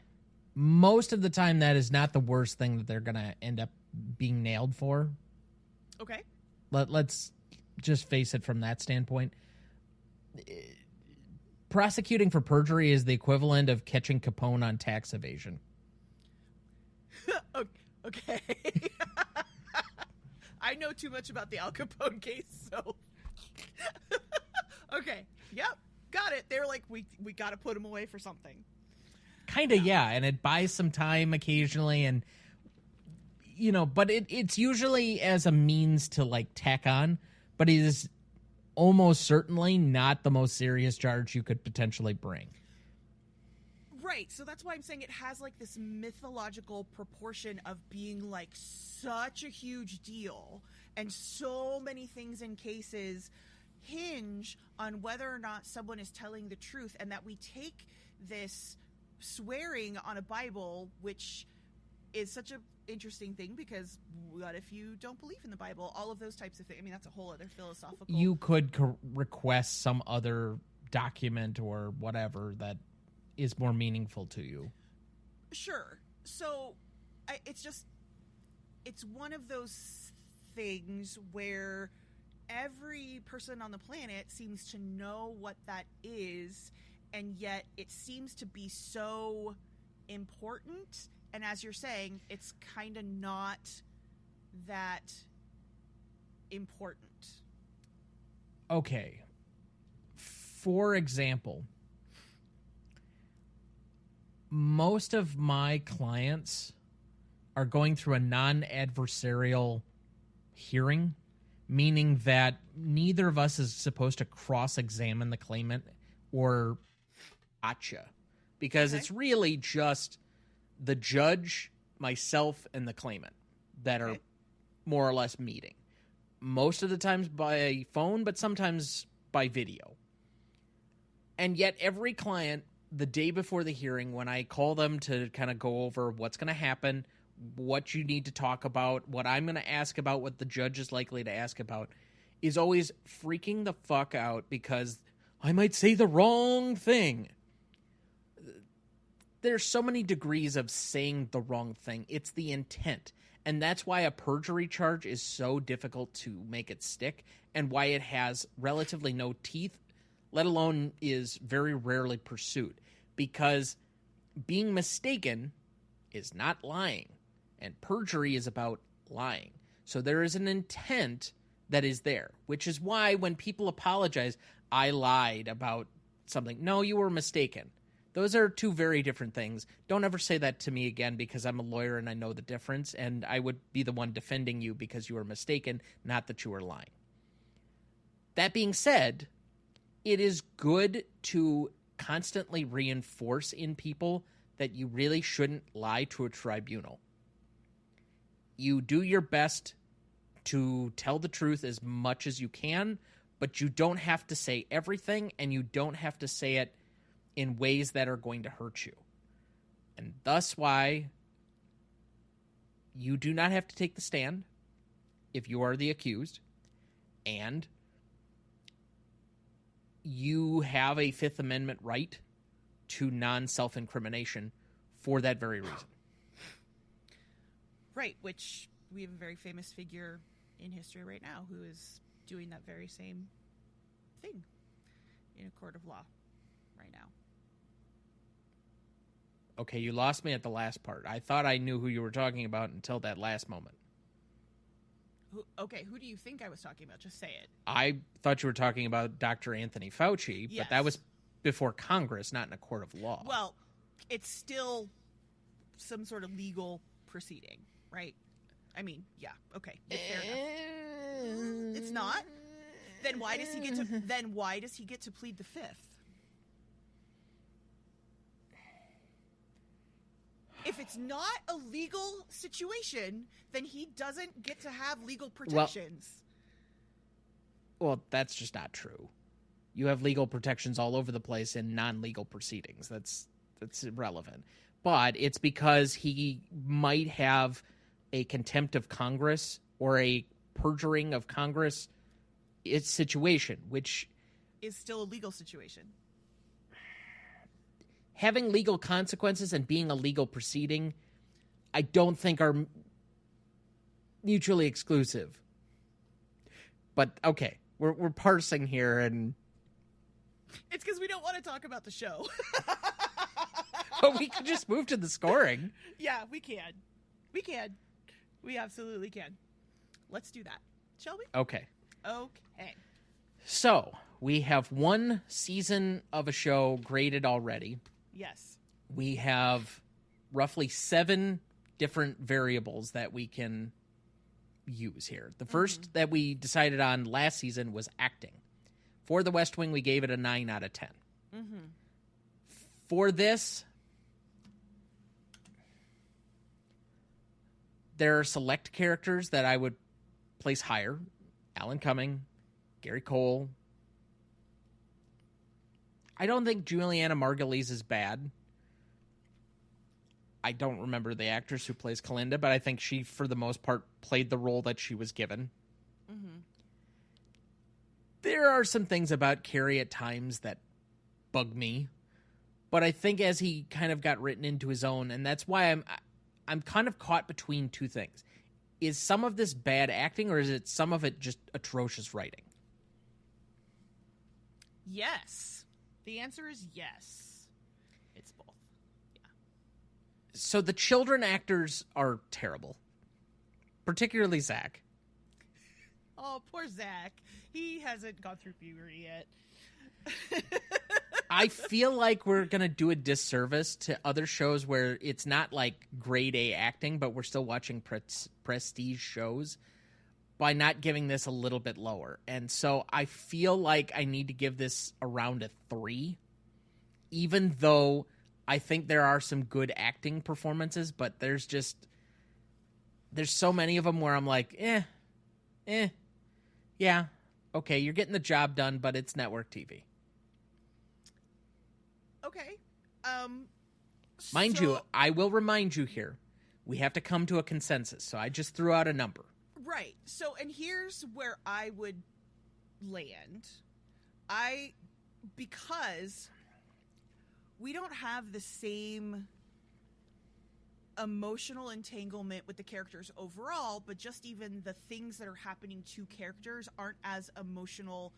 Most of the time, that is not the worst thing that they're going to end up being nailed for. Okay. Let's just face it from that standpoint. Prosecuting for perjury is the equivalent of catching Capone on tax evasion. Okay. I know too much about the Al Capone case, so... Okay. Yep. Got it. They were like, we got to put him away for something. Kind of, yeah. And it buys some time occasionally, and, you know, but it's usually as a means to, like, tack on, but it is almost certainly not the most serious charge you could potentially bring. Right, so that's why I'm saying it has, like, this mythological proportion of being, like, such a huge deal, and so many things in cases hinge on whether or not someone is telling the truth, and that we take this swearing on a Bible, which is such an interesting thing, because what if you don't believe in the Bible? All of those types of things. I mean, that's a whole other philosophical... You could request some other document or whatever that is more meaningful to you. Sure. So it's one of those things where every person on the planet seems to know what that is, and yet it seems to be so important. And as you're saying, it's kind of not that important. Okay. For example, most of my clients are going through a non-adversarial hearing, meaning that neither of us is supposed to cross-examine the claimant or gotcha, because it's really just the judge, myself, and the claimant that are more or less meeting. Most of the times by phone, but sometimes by video. And yet every client, the day before the hearing, when I call them to kind of go over what's going to happen, what you need to talk about, what I'm going to ask about, what the judge is likely to ask about, is always freaking the fuck out because I might say the wrong thing. There's so many degrees of saying the wrong thing. It's the intent. And that's why a perjury charge is so difficult to make it stick, and why it has relatively no teeth, let alone is very rarely pursued. Because being mistaken is not lying, and perjury is about lying. So there is an intent that is there, which is why when people apologize, I lied about something. No, you were mistaken. Those are two very different things. Don't ever say that to me again, because I'm a lawyer and I know the difference, and I would be the one defending you because you were mistaken, not that you were lying. That being said, it is good to constantly reinforce in people that you really shouldn't lie to a tribunal. You do your best to tell the truth as much as you can, but you don't have to say everything, and you don't have to say it in ways that are going to hurt you. And thus why you do not have to take the stand if you are the accused, and you have a Fifth Amendment right to non-self-incrimination for that very reason. Right, which we have a very famous figure in history right now who is doing that very same thing in a court of law right now. Okay, you lost me at the last part. I thought I knew who you were talking about until that last moment. Who do you think I was talking about? Just say it. I thought you were talking about Dr. Anthony Fauci, Yes. but that was before Congress, not in a court of law. Well, it's still some sort of legal proceeding, right? I mean, yeah, okay, fair enough. It's not? Then why does he get to plead the Fifth? If it's not a legal situation, then he doesn't get to have legal protections. Well, that's just not true. You have legal protections all over the place in non-legal proceedings. That's irrelevant. But it's because he might have a contempt of Congress or a perjuring of Congress situation, which is still a legal situation. Having legal consequences and being a legal proceeding, I don't think are mutually exclusive. But okay, we're parsing here, and it's because we don't want to talk about the show. But we could just move to the scoring. Yeah, we can. We absolutely can. Let's do that, shall we? Okay. So we have one season of a show graded already. Yes. We have roughly 7 different variables that we can use here. The first that we decided on last season was acting. For The West Wing, we gave it a 9 out of 10. Mm-hmm. For this, there are select characters that I would place higher. Alan Cumming, Gary Cole. I don't think Juliana Margulies is bad. I don't remember the actress who plays Kalinda, but I think she, for the most part, played the role that she was given. Mm-hmm. There are some things about Carrie at times that bug me, but I think as he kind of got written into his own, and that's why I'm kind of caught between two things. Is some of this bad acting, or is it some of it just atrocious writing? Yes. The answer is yes. It's both. Yeah. So the children actors are terrible. Particularly Zach. Oh, poor Zach. He hasn't gone through puberty yet. I feel like we're going to do a disservice to other shows where it's not like grade A acting, but we're still watching prestige shows by not giving this a little bit lower. And so I feel like I need to give this around a 3, even though I think there are some good acting performances, but there's so many of them where I'm like, yeah, okay, you're getting the job done, but it's network TV. Okay. Mind you, I will remind you here, we have to come to a consensus, so I just threw out a number. Right. So, and here's where I would land. Because we don't have the same emotional entanglement with the characters overall, but just even the things that are happening to characters aren't as emotional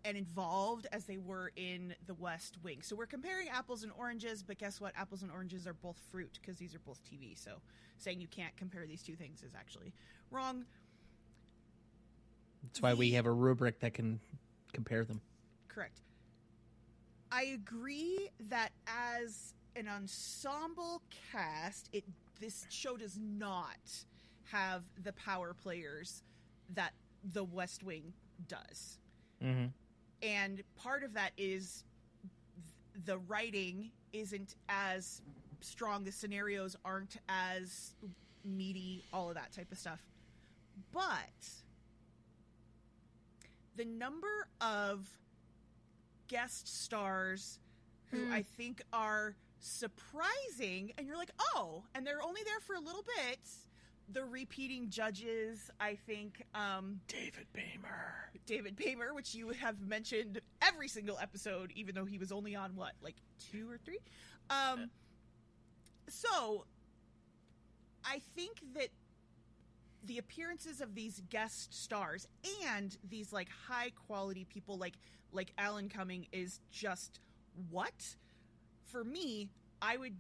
and involved as they were in the West Wing. So we're comparing apples and oranges, but guess what? Apples and oranges are both fruit because these are both TV. So saying you can't compare these two things is actually wrong. That's why we have a rubric that can compare them. Correct. I agree that as an ensemble cast, this show does not have the power players that the West Wing does. Mm-hmm. And part of that is the writing isn't as strong, the scenarios aren't as meaty, all of that type of stuff. But the number of guest stars who I think are surprising, and you're like, oh, and they're only there for a little bit. The repeating judges, I think, David Paymer, which you have mentioned every single episode, even though he was only on what, like 2 or 3? So I think that the appearances of these guest stars and these like high quality people like Alan Cumming is just what? For me, I would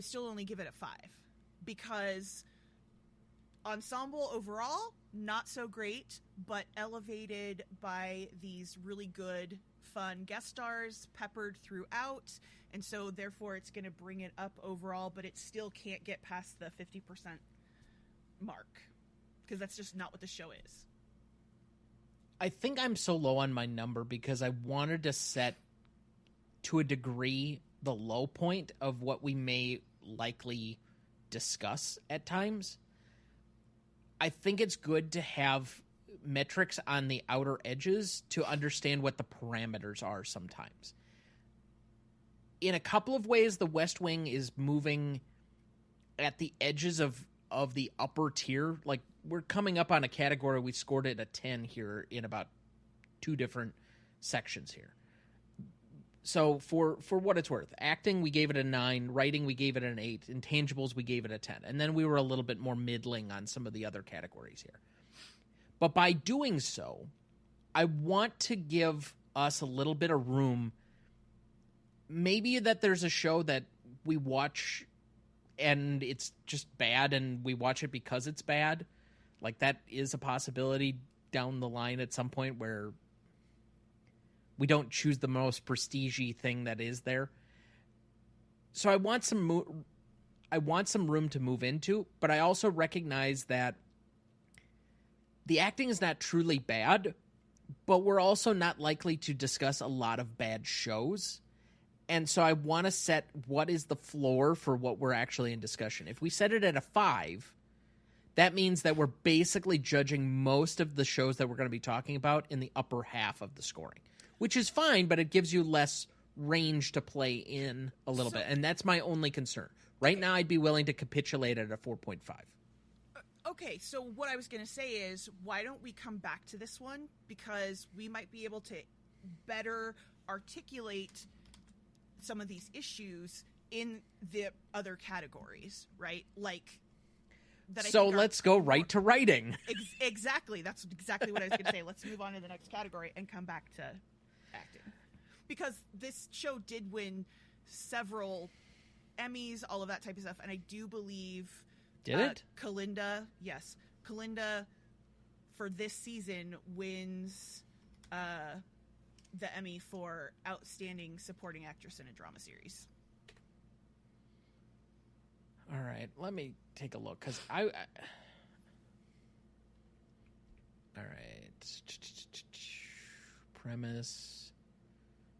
still only give it a 5. Because ensemble overall, not so great, but elevated by these really good, fun guest stars peppered throughout. And so, therefore, it's going to bring it up overall, but it still can't get past the 50% mark. Because that's just not what the show is. I think I'm so low on my number because I wanted to set, to a degree, the low point of what we may likely discuss at times. I think it's good to have metrics on the outer edges to understand what the parameters are sometimes. In a couple of ways, the West Wing is moving at the edges of the upper tier. Like, we're coming up on a category, we scored it a 10 here in about 2 different sections here. So for what it's worth, acting, we gave it a 9. Writing, we gave it an 8. Intangibles, we gave it a 10. And then we were a little bit more middling on some of the other categories here. But by doing so, I want to give us a little bit of room. Maybe that there's a show that we watch and it's just bad and we watch it because it's bad. Like, that is a possibility down the line at some point where we don't choose the most prestige-y thing that is there. So I want some room to move into, but I also recognize that the acting is not truly bad, but we're also not likely to discuss a lot of bad shows. And so I want to set what is the floor for what we're actually in discussion. If we set it at a 5, that means that we're basically judging most of the shows that we're going to be talking about in the upper half of the scoring. Which is fine, but it gives you less range to play in a little bit. And that's my only concern. Right now, I'd be willing to capitulate at a 4.5. Okay, so what I was going to say is, why don't we come back to this one? Because we might be able to better articulate some of these issues in the other categories, right? Like, that. So let's go right to writing. Exactly. That's exactly what I was going to say. Let's move on to the next category and come back to acting, because this show did win several Emmys, all of that type of stuff, and I do believe Kalinda for this season wins the Emmy for Outstanding Supporting Actress in a Drama Series. All right, let me take a look, because all right, premise,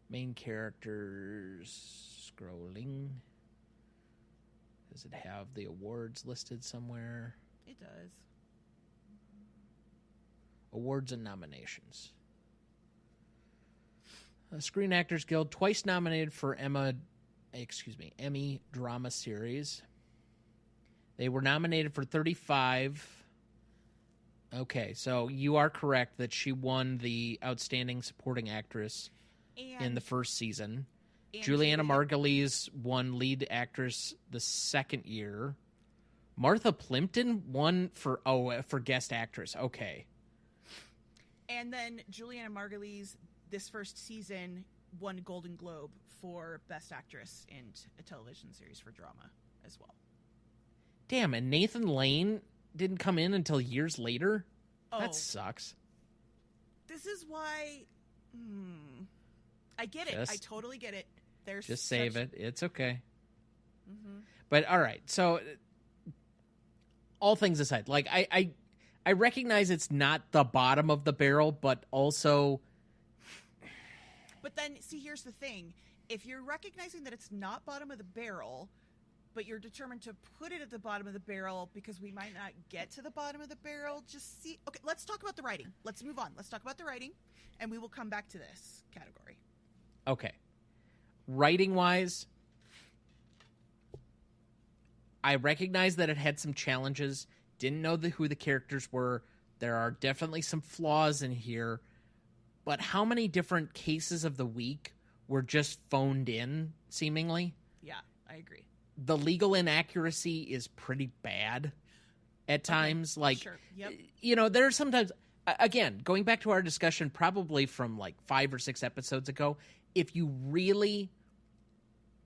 main characters, scrolling. Does it have the awards listed somewhere? It does. Awards and nominations. Screen Actors Guild, twice nominated for Emmy Drama Series. They were nominated for 35. Okay, so you are correct that she won the Outstanding Supporting Actress in the first season. Juliana Margulies won Lead Actress the second year. Martha Plimpton won for Guest Actress. Okay. And then Juliana Margulies, this first season, won Golden Globe for Best Actress in a television series for drama as well. Damn, and Nathan Lane didn't come in until years later? Oh. That sucks. This is why... I get it. I totally get it. There's just save it. It's okay. Mm-hmm. But, all right, so... all things aside, like, I recognize it's not the bottom of the barrel, but also... But then, see, here's the thing. If you're recognizing that it's not bottom of the barrel, but you're determined to put it at the bottom of the barrel because we might not get to the bottom of the barrel, just see... Okay, let's talk about the writing. Let's move on. Let's talk about the writing, and we will come back to this category. Okay. Writing-wise, I recognize that it had some challenges. Didn't know who the characters were. There are definitely some flaws in here. But how many different cases of the week were just phoned in, seemingly? Yeah, I agree. The legal inaccuracy is pretty bad at times. Like, sure. Yep. You know, there are sometimes, again, going back to our discussion probably from like 5 or 6 episodes ago, if you really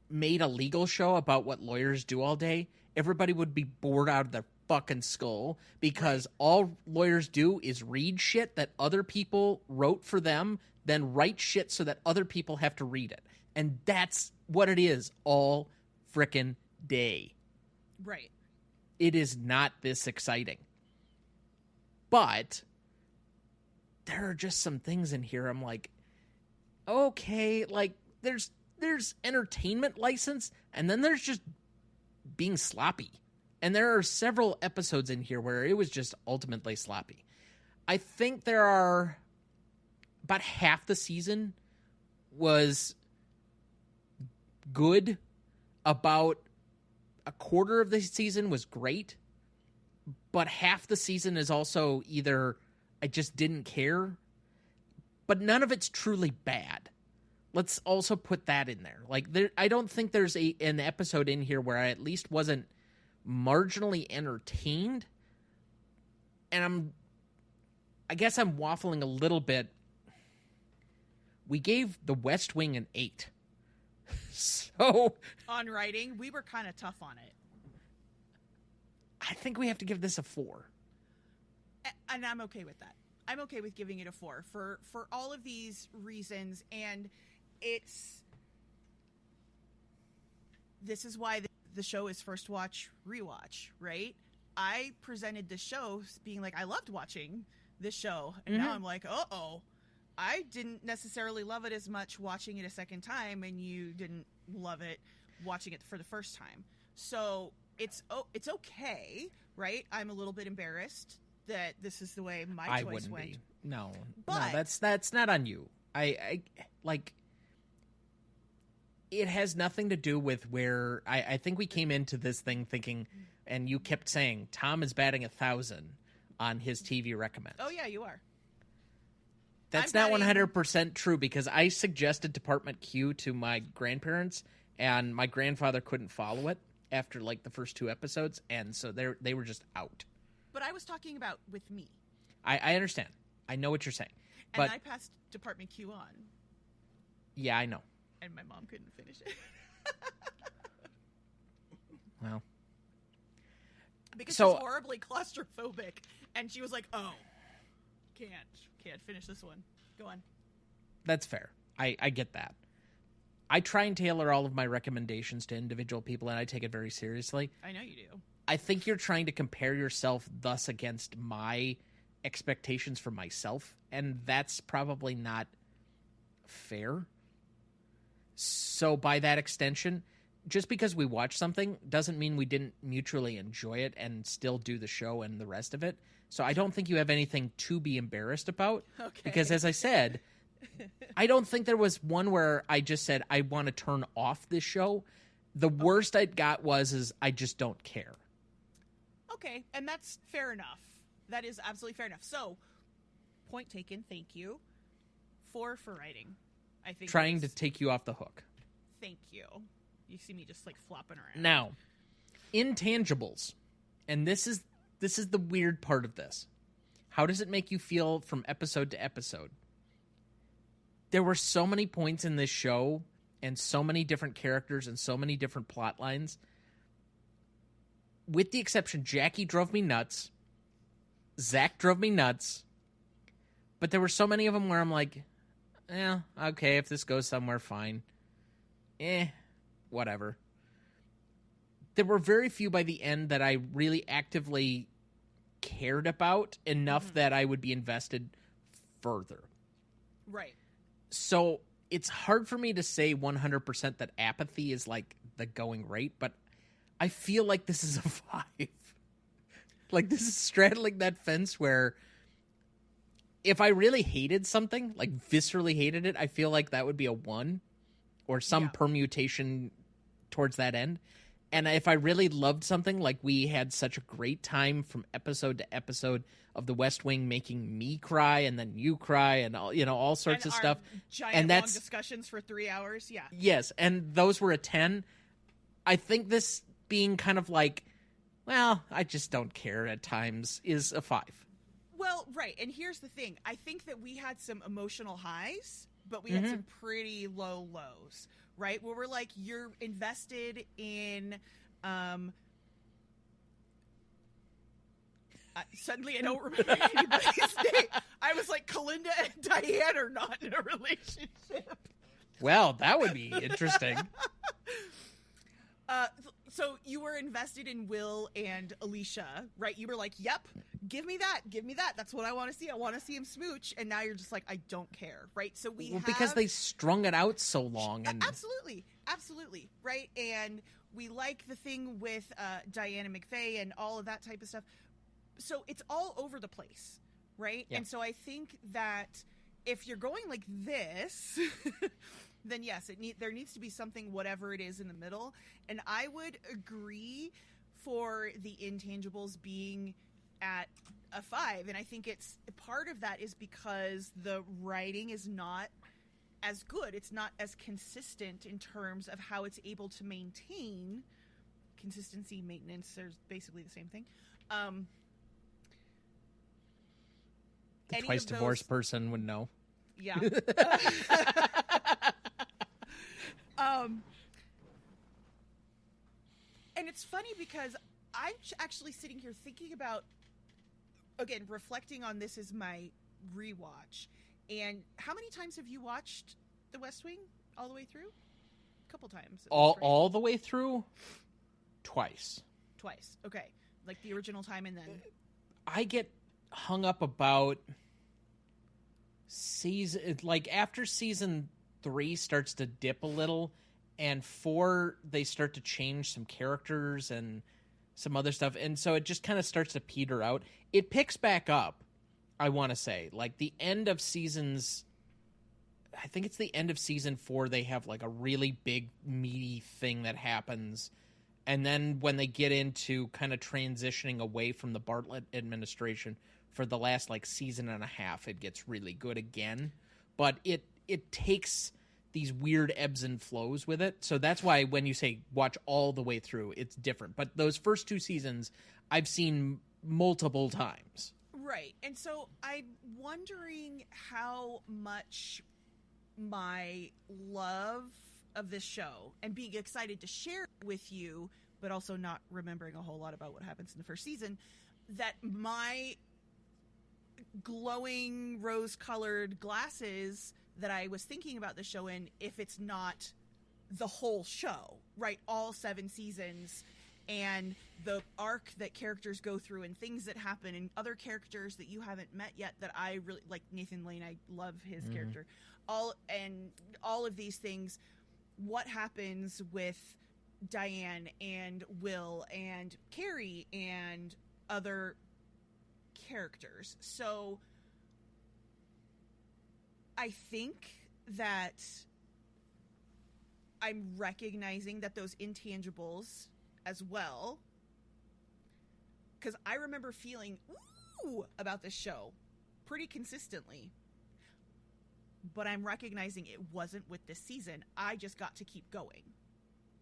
made a legal show about what lawyers do all day, everybody would be bored out of their fucking skull because all lawyers do is read shit that other people wrote for them, then write shit so that other people have to read it. And that's what it is all frickin' day. Right. It is not this exciting. But there are just some things in here I'm like, okay, like there's entertainment license and then there's just being sloppy. And there are several episodes in here where it was just ultimately sloppy. I think there are about half the season was good. About a quarter of the season was great. But half the season is also either I just didn't care, but none of it's truly bad. Let's also put that in there. Like I don't think there's an episode in here where I at least wasn't marginally entertained, and I guess I'm waffling a little bit. We gave The West Wing an 8. So on writing, we were kind of tough on it. I think we have to give this a 4. And I'm okay with that. I'm okay with giving it a 4 for all of these reasons, and this is why the show is first watch, rewatch, right? I presented the show being like, I loved watching this show. And now I'm like, uh-oh, I didn't necessarily love it as much watching it a second time, and you didn't love it watching it for the first time. So it's okay, right? I'm a little bit embarrassed that this is the way my choice went. Be. No, that's not on you. I like... It has nothing to do with where I think we came into this thing thinking, and you kept saying Tom is batting 1,000 on his TV recommends. Oh yeah, you are. That's not 100% true because I suggested Department Q to my grandparents, and my grandfather couldn't follow it after like the first 2 episodes, and so they were just out. But I was talking about with me. I understand. I know what you're saying. And but I passed Department Q on. Yeah, I know. And my mom couldn't finish it. Well. Because she's horribly claustrophobic. And she was like, oh, can't finish this one. Go on. That's fair. I get that. I try and tailor all of my recommendations to individual people, and I take it very seriously. I know you do. I think you're trying to compare yourself thus against my expectations for myself, and that's probably not fair. So by that extension, just because we watch something doesn't mean we didn't mutually enjoy it and still do the show and the rest of it. So I don't think you have anything to be embarrassed about. Okay. Because as I said, I don't think there was one where I just said, I want to turn off this show. The worst I got was I just don't care. Okay, and that's fair enough. That is absolutely fair enough. So, point taken, thank you. 4 for writing. I think trying to take you off the hook. Thank you. You see me just like flopping around. Now, Intangibles. And this is the weird part of this. How does it make you feel from episode to episode? There were so many points in this show and so many different characters and so many different plot lines. With the exception, Jackie drove me nuts. Zach drove me nuts. But there were so many of them where I'm like, okay, if this goes somewhere, fine. Whatever. There were very few by the end that I really actively cared about enough that I would be invested further. Right. So it's hard for me to say 100% that apathy is like the going rate, but I feel like this is a 5. Like this is straddling that fence where if I really hated something, like viscerally hated it, I feel like that would be a 1 or some permutation towards that end. And if I really loved something, like we had such a great time from episode to episode of The West Wing, making me cry and then you cry and all sorts of stuff. Giant and long discussions for 3 hours. Yeah. Yes, and those were a 10. I think this being kind of like, well, I just don't care at times is a 5. Well, right. And here's the thing. I think that we had some emotional highs, but we had some pretty low lows, right? Where we're like, you're invested in, suddenly I don't remember anybody's name. I was like, Kalinda and Diane are not in a relationship. Well, that would be interesting. So you were invested in Will and Alicia, right? You were like, yep, give me that. That's what I want to see. I want to see him smooch. And now you're just like, I don't care, right? So because they strung it out so long. And Absolutely, right? And we like the thing with Diana McVeigh and all of that type of stuff. So it's all over the place, right? Yeah. And so I think that if you're going like this... then yes, there needs to be something, whatever it is, in the middle. And I would agree for the Intangibles being at a 5. And I think it's part of that is because the writing is not as good. It's not as consistent in terms of how it's able to maintain consistency, maintenance. There's basically the same thing. The twice divorced person would know. Yeah. And it's funny because I'm actually sitting here thinking about, again, reflecting on this as my rewatch. And how many times have you watched The West Wing all the way through? A couple times. All the way through? Twice. Okay. Like the original time and then... I get hung up about after season 3 starts to dip a little, and 4 they start to change some characters and some other stuff, and so it just kind of starts to peter out. It picks back up, I want to say, like the end of seasons. I think it's the end of season 4. They have like a really big meaty thing that happens, and then when they get into kind of transitioning away from the Bartlett administration for the last like season and a half, it gets really good again. But it takes these weird ebbs and flows with it. So that's why when you say watch all the way through, it's different. But those first 2 seasons I've seen multiple times. Right. And so I'm wondering how much my love of this show and being excited to share it with you, but also not remembering a whole lot about what happens in the first season, that my glowing rose-colored glasses that I was thinking about the show in, if it's not the whole show, right? All 7 seasons and the arc that characters go through and things that happen and other characters that you haven't met yet that I really like. Nathan Lane, I love his character. All of these things, what happens with Diane and Will and Carrie and other characters. So I think that I'm recognizing that those intangibles as well, because I remember feeling ooh about this show pretty consistently, but I'm recognizing it wasn't with this season. I just got to keep going.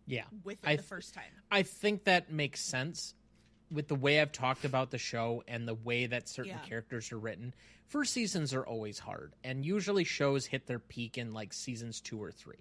Yeah, with it the first time. I think that makes sense. with the way I've talked about the show and the way that certain Yeah. characters are written, first seasons are always hard. And usually shows hit their peak in like seasons 2 or 3.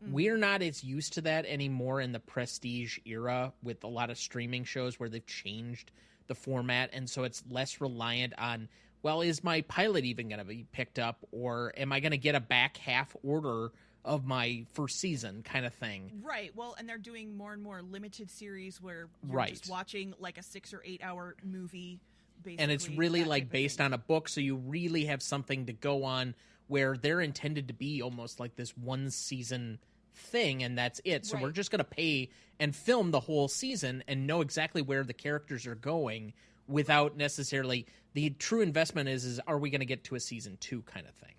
We're not as used to that anymore in the prestige era with a lot of streaming shows where they've changed the format. And so it's less reliant on, well, is my pilot even going to be picked up, or am I going to get a back half order of my first season kind of thing? Right. Well, and they're doing more and more limited series where you're Right. just watching like a 6 or 8 hour movie, basically. And it's really that like type of based thing. on a book, so you really have something to go on where they're intended to be almost like this one season thing, and that's it. So we're Right. just going to pay and film the whole season and know exactly where the characters are going without necessarily the true investment is are we going to get to a season 2 kind of thing.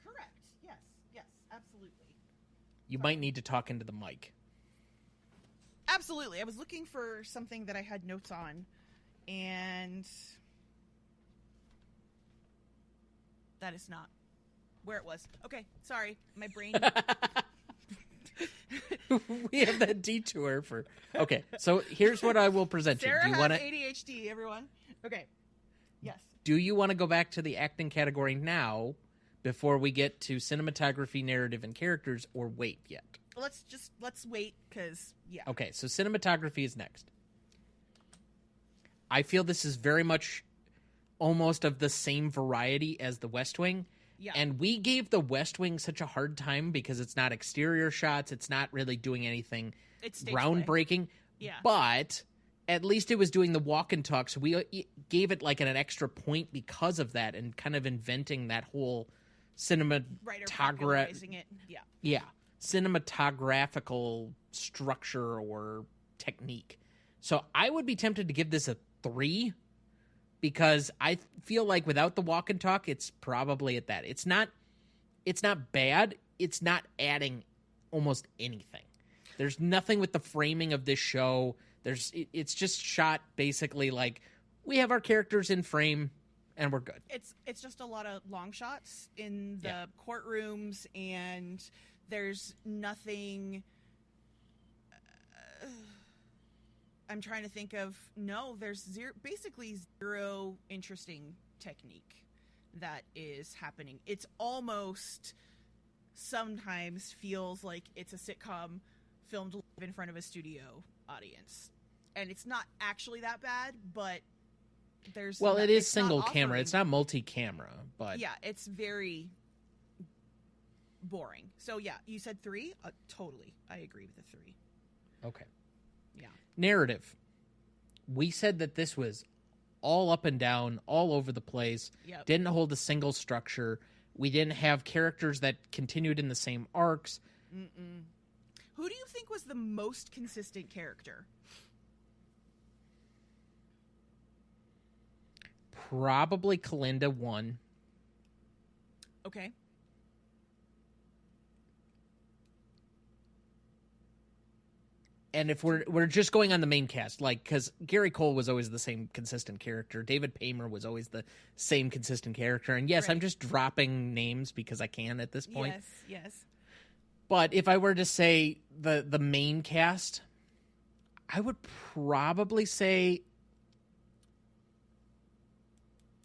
Correct. Yes. Yes. Absolutely. You might need to talk into the mic. Absolutely. I was looking for something that I had notes on, and that is not where it was. Okay. Sorry. My brain. We have that detour for... Okay, so here's what I will present you. Sarah Do you has want to... ADHD, everyone. Okay. Yes. Do you want to go back to the acting category now before we get to cinematography, narrative, and characters, or wait yet? Let's wait, because, yeah. Okay, so cinematography is next. I feel this is very much almost of the same variety as The West Wing. Yeah. And we gave The West Wing such a hard time because it's not exterior shots. It's not really doing anything It's stage play. groundbreaking. Yeah. But at least it was doing the walk and talk. So we gave it like an extra point because of that and kind of inventing that whole Right, or popularizing it. Yeah. yeah, cinematographical structure or technique. So I would be tempted to give this a 3 because I feel like without the walk and talk, it's probably at that. It's not bad. It's not adding almost anything. There's nothing with the framing of this show. It's just shot basically like we have our characters in frame and we're good. It's just a lot of long shots in the Yeah. courtrooms, and there's nothing. I'm trying to think of. No, there's basically zero interesting technique that is happening. It's almost sometimes feels like it's a sitcom filmed live in front of a studio audience, and it's not actually that bad, but there's It is it's not single camera. offering- It's not multi-camera, but yeah, it's very boring. So yeah, you said 3. Totally, I agree with the 3. okay. Yeah. Narrative. We said that this was all up and down, all over the place. Yep. Didn't hold a single structure. We didn't have characters that continued in the same arcs. Who do you think was the most consistent character? Probably Kalinda won. Okay. And if we're just going on the main cast, like, because Gary Cole was always the same consistent character, David Paymer was always the same consistent character, and yes, I'm Right. just dropping names because I can at this point. Yes. But if I were to say the main cast, I would probably say,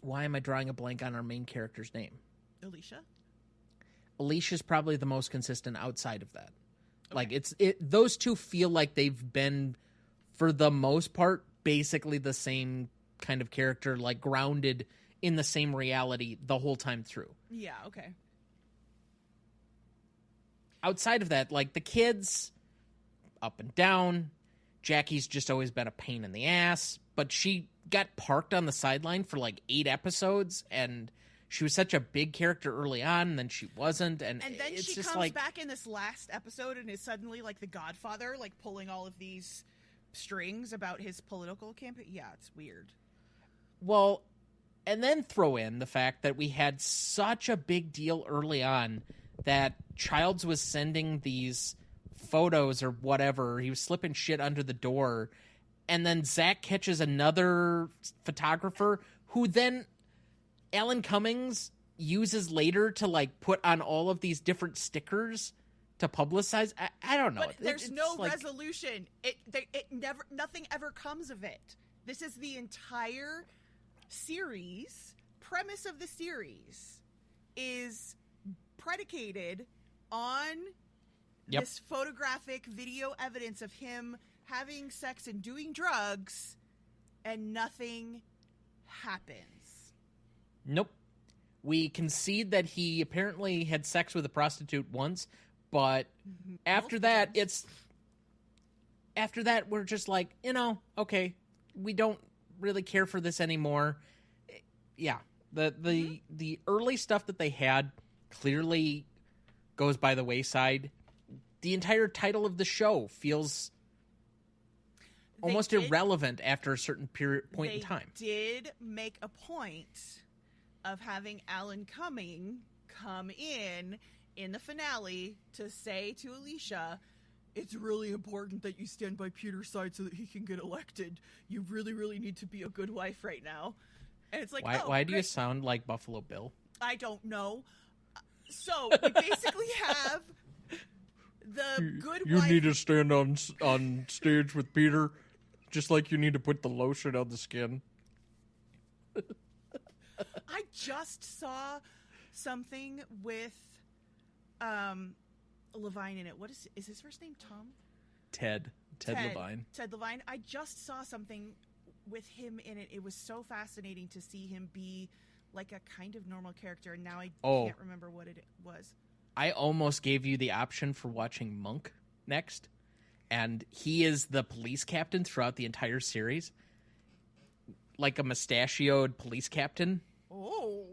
why am I drawing a blank on our main character's name? Alicia? Alicia's probably the most consistent outside of that. Okay. Like those two feel like they've been, for the most part, basically the same kind of character, like grounded in the same reality the whole time through. Yeah, okay. Outside of that, like the kids, up and down. Jackie's just always been a pain in the ass, but she got parked on the sideline for like 8 episodes, and she was such a big character early on, and then she wasn't, and And then it's she just comes like, back in this last episode and is suddenly like the Godfather, like pulling all of these strings about his political campaign. Yeah, it's weird. well, and then throw in the fact that we had such a big deal early on that Childs was sending these photos or whatever. He was slipping shit under the door, and then Zach catches another photographer who then Alan Cummings uses later to like put on all of these different stickers to publicize. I don't know. But there's It's no like, resolution. It never, nothing ever comes of it. This is the entire series. Premise of the series is predicated on this photographic video evidence of him having sex and doing drugs, and nothing happens. Nope. We concede that he apparently had sex with a prostitute once, but after that, we're just like, okay, we don't really care for this anymore. Yeah, the early stuff that they had clearly goes by the wayside. The entire title of the show feels almost irrelevant after a certain point in time. They did make a point of having Alan Cumming come in the finale to say to Alicia, it's really important that you stand by Peter's side so that he can get elected. You really, really need to be a good wife right now. And it's like, why do you sound like Buffalo Bill? I don't know. So we basically have the good wife. You need to stand on stage with Peter, just like you need to put the lotion on the skin. I just saw something with Levine in it. What is his first name? Tom? Ted Levine. Ted Levine. I just saw something with him in it. It was so fascinating to see him be like a kind of normal character, and now I can't remember what it was. I almost gave you the option for watching Monk next, and he is the police captain throughout the entire series. Like a mustachioed police captain. Oh.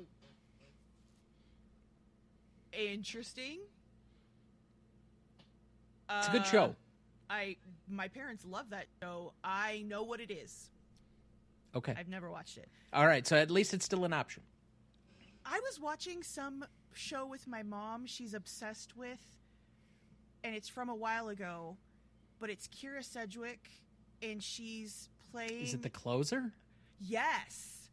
Interesting. It's a good show. My parents love that show. I know what it is. Okay. I've never watched it. All right, so at least it's still an option. I was watching some show with my mom she's obsessed with, and it's from a while ago, but it's Kira Sedgwick, and she's playing... Is it The Closer? Yes.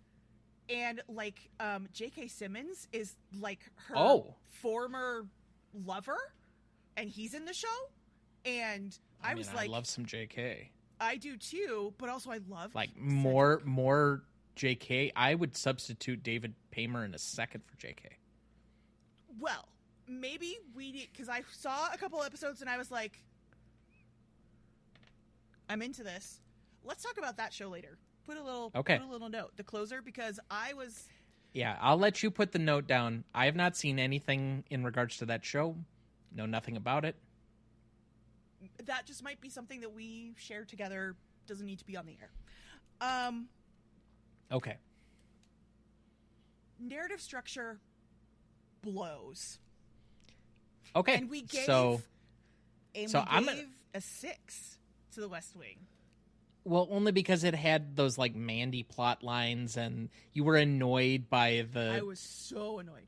And, like, J.K. Simmons is, like, her former lover, and he's in the show, and I was like... I love some J.K. I do, too, but also I love... Like, more J.K. I would substitute David Paymer in a second for J.K. Well, maybe we need... Because I saw a couple episodes, and I was like, I'm into this. Let's talk about that show later. Put a little note. The Closer, because I was... Yeah, I'll let you put the note down. I have not seen anything in regards to that show. Know nothing about it. That just might be something that we share together. Doesn't need to be on the air. Okay. Narrative structure blows. Okay. And we gave a 6 to The West Wing. Well, only because it had those, like, Mandy plot lines, and you were annoyed by the... I was so annoyed.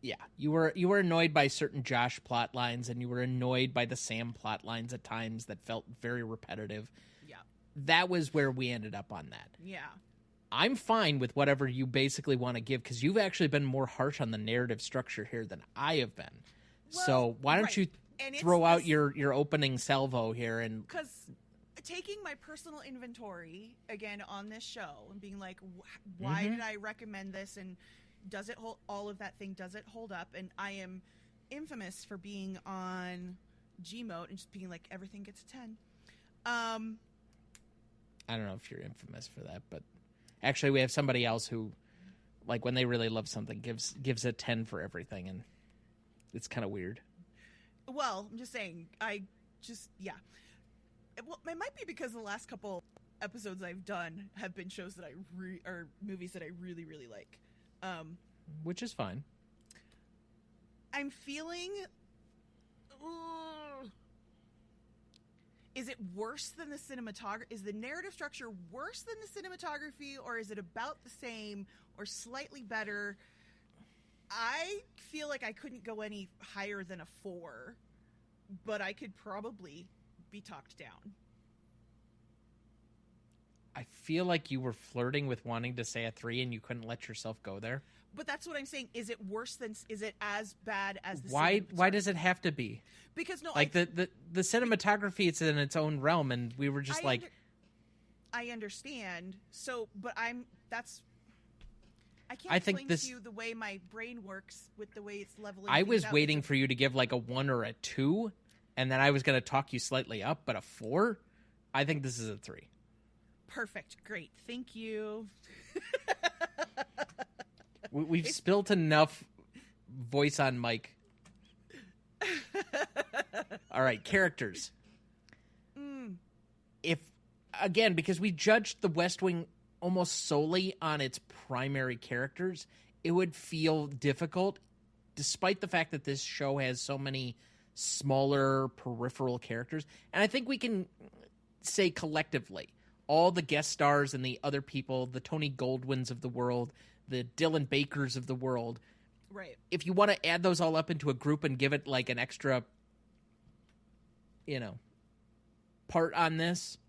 Yeah, you were annoyed by certain Josh plot lines, and you were annoyed by the Sam plot lines at times that felt very repetitive. Yeah. That was where we ended up on that. Yeah. I'm fine with whatever you basically want to give, because you've actually been more harsh on the narrative structure here than I have been. Well, so why don't you throw out your opening salvo here? And because taking my personal inventory again on this show and being like, why did I recommend this, and does it hold all of that thing? Does it hold up? And I am infamous for being on Gmote and just being like, everything gets a 10. I don't know if you're infamous for that, but actually we have somebody else who, like, when they really love something, gives a 10 for everything, and it's kind of weird. Well, I'm just saying, Well, it might be because the last couple episodes I've done have been shows that or movies that I really, really like. Which is fine. I'm feeling... is it worse than the cinematography? Is the narrative structure worse than the cinematography, or is it about the same or slightly better? I feel like I couldn't go any higher than a 4, but I could probably be talked down. I feel like you were flirting with wanting to say a 3 and you couldn't let yourself go there. But that's what I'm saying. Is it worse than? Is it as bad as the? Why does it have to be? Because the cinematography, it's in its own realm, and we were just I understand. So, but I can't I think explain to you the way my brain works with the way it's leveling. I was things out. waiting for you to give like a 1 or a 2, and then I was going to talk you slightly up, but a 4? I think this is a 3. Perfect. Great. Thank you. We've spilt enough voice on mic. All right, characters. If, again, because we judged The West Wing almost solely on its primary characters, it would feel difficult, despite the fact that this show has so many smaller peripheral characters. And I think we can say collectively, all the guest stars and the other people, the Tony Goldwyn's of the world, the Dylan Bakers of the world. Right. If you want to add those all up into a group and give it like an extra, part on this,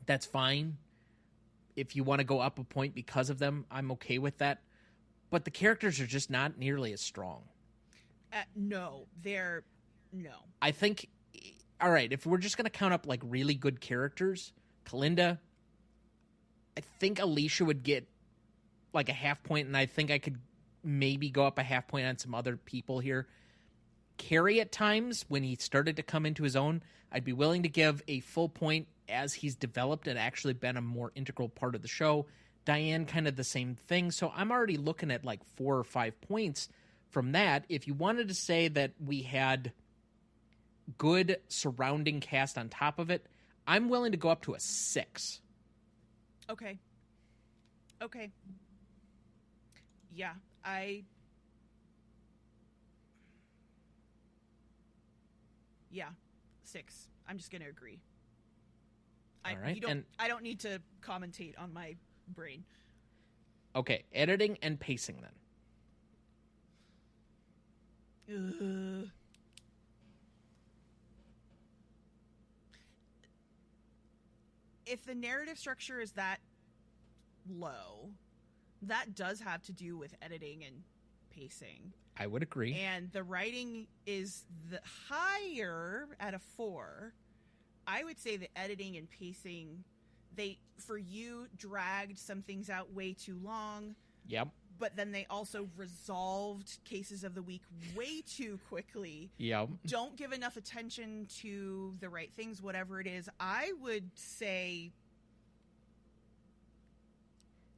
that's fine. If you want to go up a point because of them, I'm okay with that. But the characters are just not nearly as strong. No. I think, all right, if we're just going to count up like really good characters, Kalinda, I think Alicia would get like a half point, and I think I could maybe go up a half point on some other people here. Carrie at times, when he started to come into his own, I'd be willing to give a full point as he's developed and actually been a more integral part of the show. Diane, kind of the same thing. So I'm already looking at like 4 or 5 points from that. If you wanted to say that we had good surrounding cast on top of it, I'm willing to go up to a 6. Okay. Yeah, Yeah, 6. I'm just going to agree. All right. I don't need to commentate on my brain. Okay, editing and pacing then. If the narrative structure is that low, that does have to do with editing and pacing. I would agree. And the writing is the higher at a 4. I would say the editing and pacing, for you, dragged some things out way too long. Yep. But then they also resolved cases of the week way too quickly. Yep. Don't give enough attention to the right things, whatever it is. I would say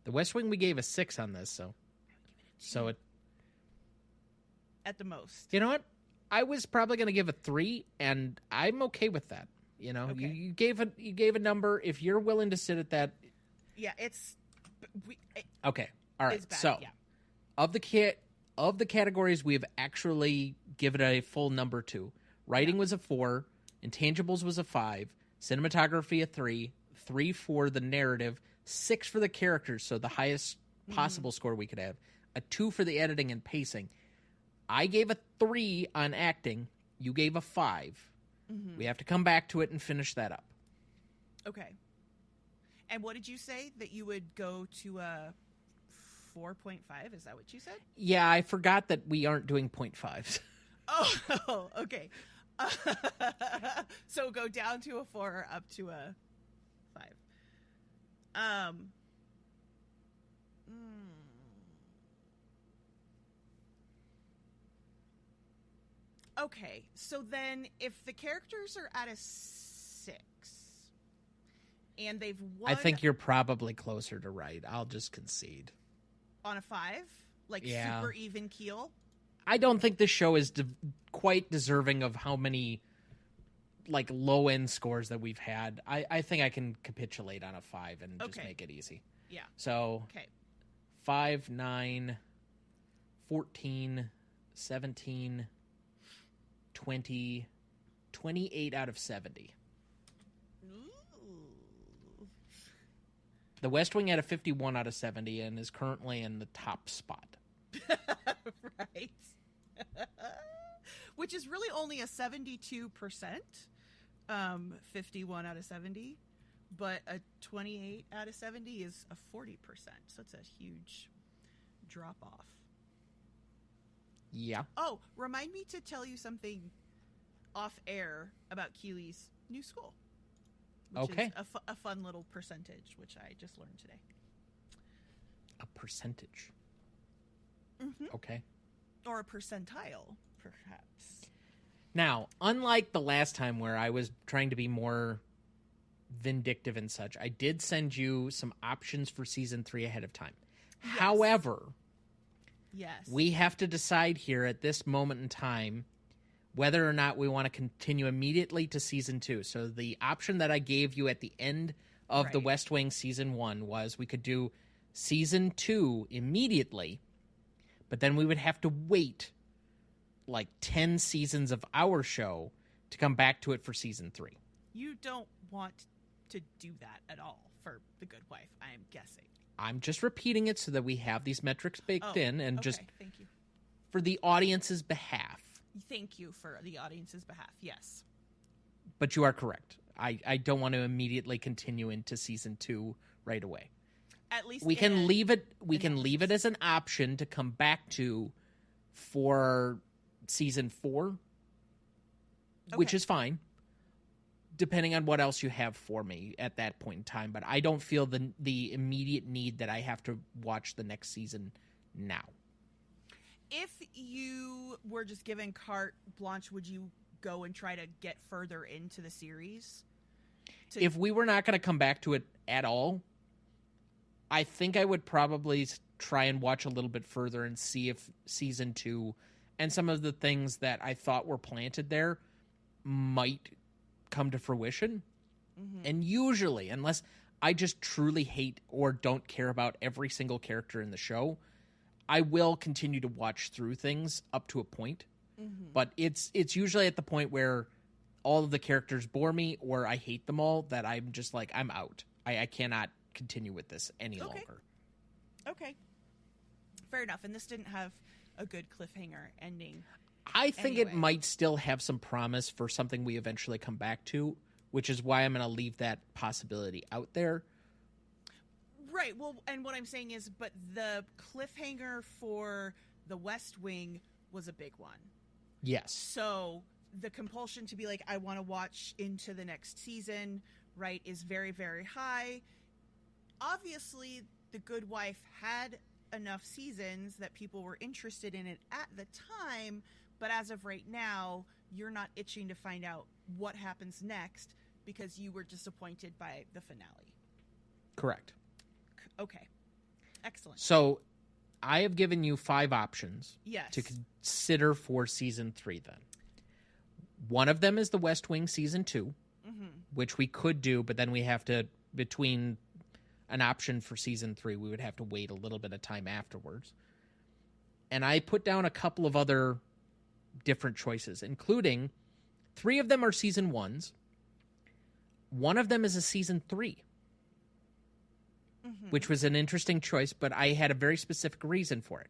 The West Wing, we gave a 6 on this, so it. At the most. You know what? I was probably going to give a 3, and I'm okay with that. Okay. You gave a number. If you're willing to sit at that, yeah, it's okay. All right. It's bad, so, yeah. of the categories we have actually given a full number to, writing was a 4, Intangibles was a 5, cinematography a 3, 3 for the narrative, 6 for the characters, so the highest possible score we could have, a 2 for the editing and pacing. I gave a 3 on acting. You gave a 5. We have to come back to it and finish that up. Okay. And what did you say? That you would go to a 4.5? Is that what you said? Yeah, I forgot that we aren't doing 0.5s. Oh, okay. So go down to a 4 or up to a 5. Okay, so then if the characters are at a 6 and they've won I think you're probably closer to right. I'll just concede. On a 5? Like Yeah. super even keel? I don't think this show is quite deserving of how many like low-end scores that we've had. I think I can capitulate on a 5 and just make it easy. Yeah. So Okay. 5, 9, 14, 17, 20, 28 out of 70. Ooh. The West Wing had a 51 out of 70 and is currently in the top spot. Right. Which is really only a 72%, 51 out of 70, but a 28 out of 70 is a 40%. So it's a huge drop off. Yeah. Oh, remind me to tell you something off air about Keeley's new school. which Okay. is a fun little percentage, which I just learned today. A percentage. Mm-hmm. Okay. Or a percentile, perhaps. Now, unlike the last time where I was trying to be more vindictive and such, I did send you some options for season 3 ahead of time. Yes. However, yes, we have to decide here at this moment in time whether or not we want to continue immediately to season 2. So the option that I gave you at the end of the Right. West Wing season 1 was we could do season 2 immediately, but then we would have to wait like 10 seasons of our show to come back to it for season 3. You don't want to do that at all for The Good Wife, I am guessing. I'm just repeating it so that we have these metrics baked in and just thank you. for the audience's behalf. Thank you for the audience's behalf. Yes. But you are correct. I don't want to immediately continue into season 2 right away. At least We can leave it analysis. as an option to come back to for season 4, which Okay. is fine, depending on what else you have for me at that point in time. But I don't feel the immediate need that I have to watch the next season now. If you were just given carte blanche, would you go and try to get further into the series? If we were not going to come back to it at all, I think I would probably try and watch a little bit further and see if season 2 and some of the things that I thought were planted there might come to fruition. Mm-hmm. And usually, unless I just truly hate or don't care about every single character in the show, I will continue to watch through things up to a point. Mm-hmm. But it's usually at the point where all of the characters bore me or I hate them all that I'm just like, I'm out. I cannot continue with this any longer. Okay. Fair enough. And this didn't have a good cliffhanger ending. I think it Anyway. might still have some promise for something we eventually come back to, which is why I'm going to leave that possibility out there. Right. Well, and what I'm saying is, but the cliffhanger for The West Wing was a big one. Yes. So the compulsion to be like, I want to watch into the next season, right, is very, very high. Obviously, The Good Wife had enough seasons that people were interested in it at the time, but as of right now, you're not itching to find out what happens next because you were disappointed by the finale. Correct. Okay. Excellent. So I have given you 5 options Yes. to consider for season 3 then. One of them is The West Wing season 2, Mm-hmm. which we could do, but then we have to, between an option for season 3, we would have to wait a little bit of time afterwards. And I put down a couple of other different choices, including 3 of them are season 1s. One of them is a season 3, Mm-hmm. which was an interesting choice, but I had a very specific reason for it.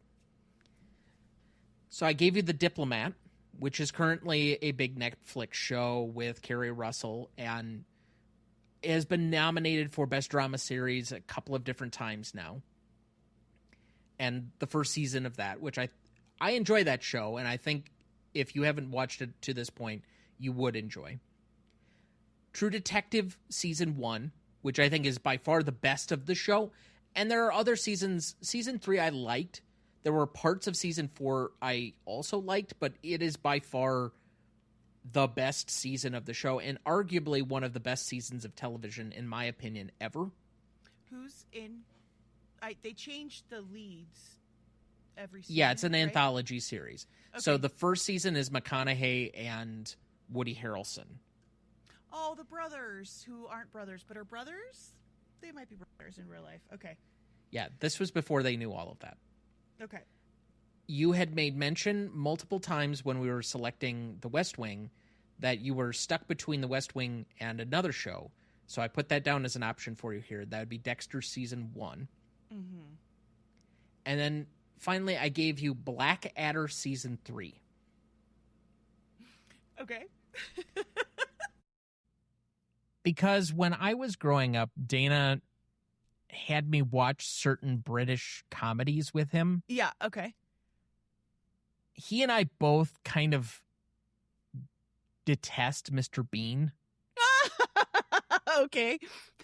So I gave you The Diplomat, which is currently a big Netflix show with Kerry Russell and has been nominated for Best Drama Series a couple of different times now. And the first season of that, which I enjoy that show, and I think if you haven't watched it to this point, you would enjoy. True Detective season 1, which I think is by far the best of the show. And there are other seasons. Season 3 I liked. There were parts of season 4 I also liked, but it is by far the best season of the show and arguably one of the best seasons of television, in my opinion, ever. Who's in? They changed the leads every season. Yeah, it's an right? anthology series. Okay. So the first season is McConaughey and Woody Harrelson. Oh, the brothers who aren't brothers but are brothers? They might be brothers in real life. Okay. Yeah, this was before they knew all of that. Okay. You had made mention multiple times when we were selecting The West Wing that you were stuck between The West Wing and another show. So I put that down as an option for you here. That would be Dexter season 1. Mm-hmm. And then finally I gave you Blackadder season 3. Okay. Because when I was growing up, Dana had me watch certain British comedies with him. Yeah, okay. He and I both kind of detest Mr. Bean. Okay.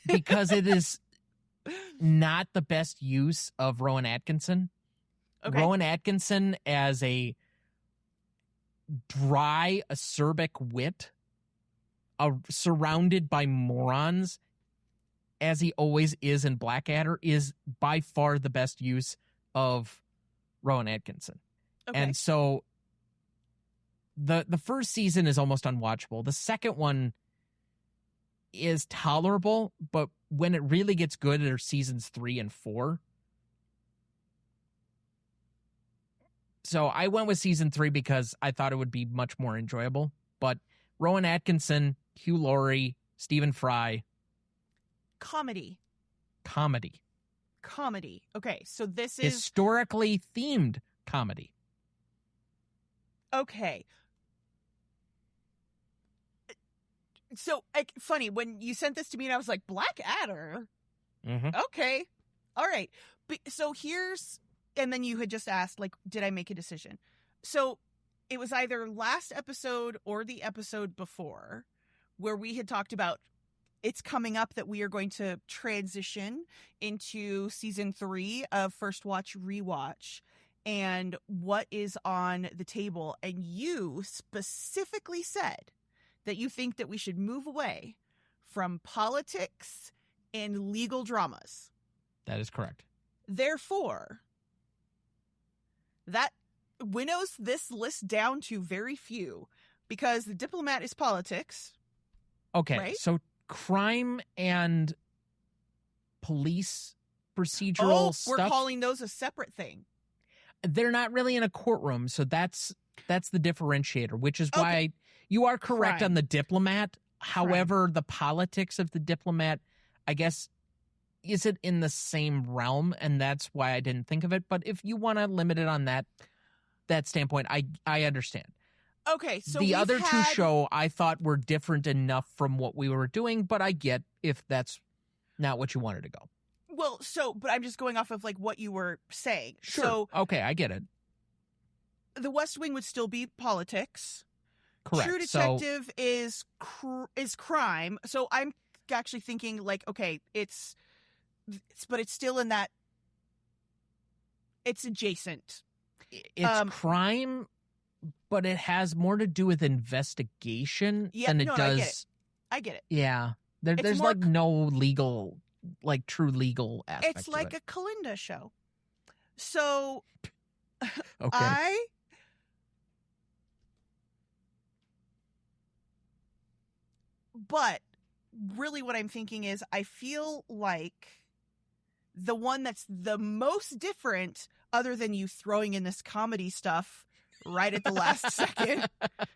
because it is not the best use of Rowan Atkinson. Okay. Rowan Atkinson as a dry, acerbic wit, surrounded by morons, as he always is in Blackadder, is by far the best use of Rowan Atkinson. Okay. And so the first season is almost unwatchable. The second one is tolerable, but when it really gets good are seasons 3 and 4. So I went with season 3 because I thought it would be much more enjoyable. But Rowan Atkinson, Hugh Laurie, Stephen Fry. Comedy. Okay, so this is... historically themed comedy. Okay. So, funny, when you sent this to me and I was like, Blackadder? Mm-hmm. Okay. All right. So here's... And then you had just asked, like, did I make a decision? So it was either last episode or the episode before where we had talked about it's coming up that we are going to transition into season 3 of First Watch Rewatch and what is on the table. And you specifically said that you think that we should move away from politics and legal dramas. That is correct. Therefore, that winnows this list down to very few because The Diplomat is politics. Okay, right? So crime and police procedural stuff. We're calling those a separate thing. They're not really in a courtroom, so that's the differentiator, which is why you are correct Crime. on The Diplomat. However, the politics of The Diplomat, I guess, is it in the same realm, and that's why I didn't think of it. But if you want to limit it on that standpoint, I understand. Okay, so the other two show I thought were different enough from what we were doing, but I get if that's not what you wanted to go. Well, but I'm just going off of like what you were saying. Sure. So, okay, I get it. The West Wing would still be politics. Correct. True Detective is crime. So I'm actually thinking like, okay, but it's still in that. It's adjacent. It's crime, but it has more to do with investigation than it does. I get it. Yeah, there's like no legal, like true legal aspect. It's like a Kalinda show. So, okay. But really what I'm thinking is I feel like the one that's the most different, other than you throwing in this comedy stuff right at the last second,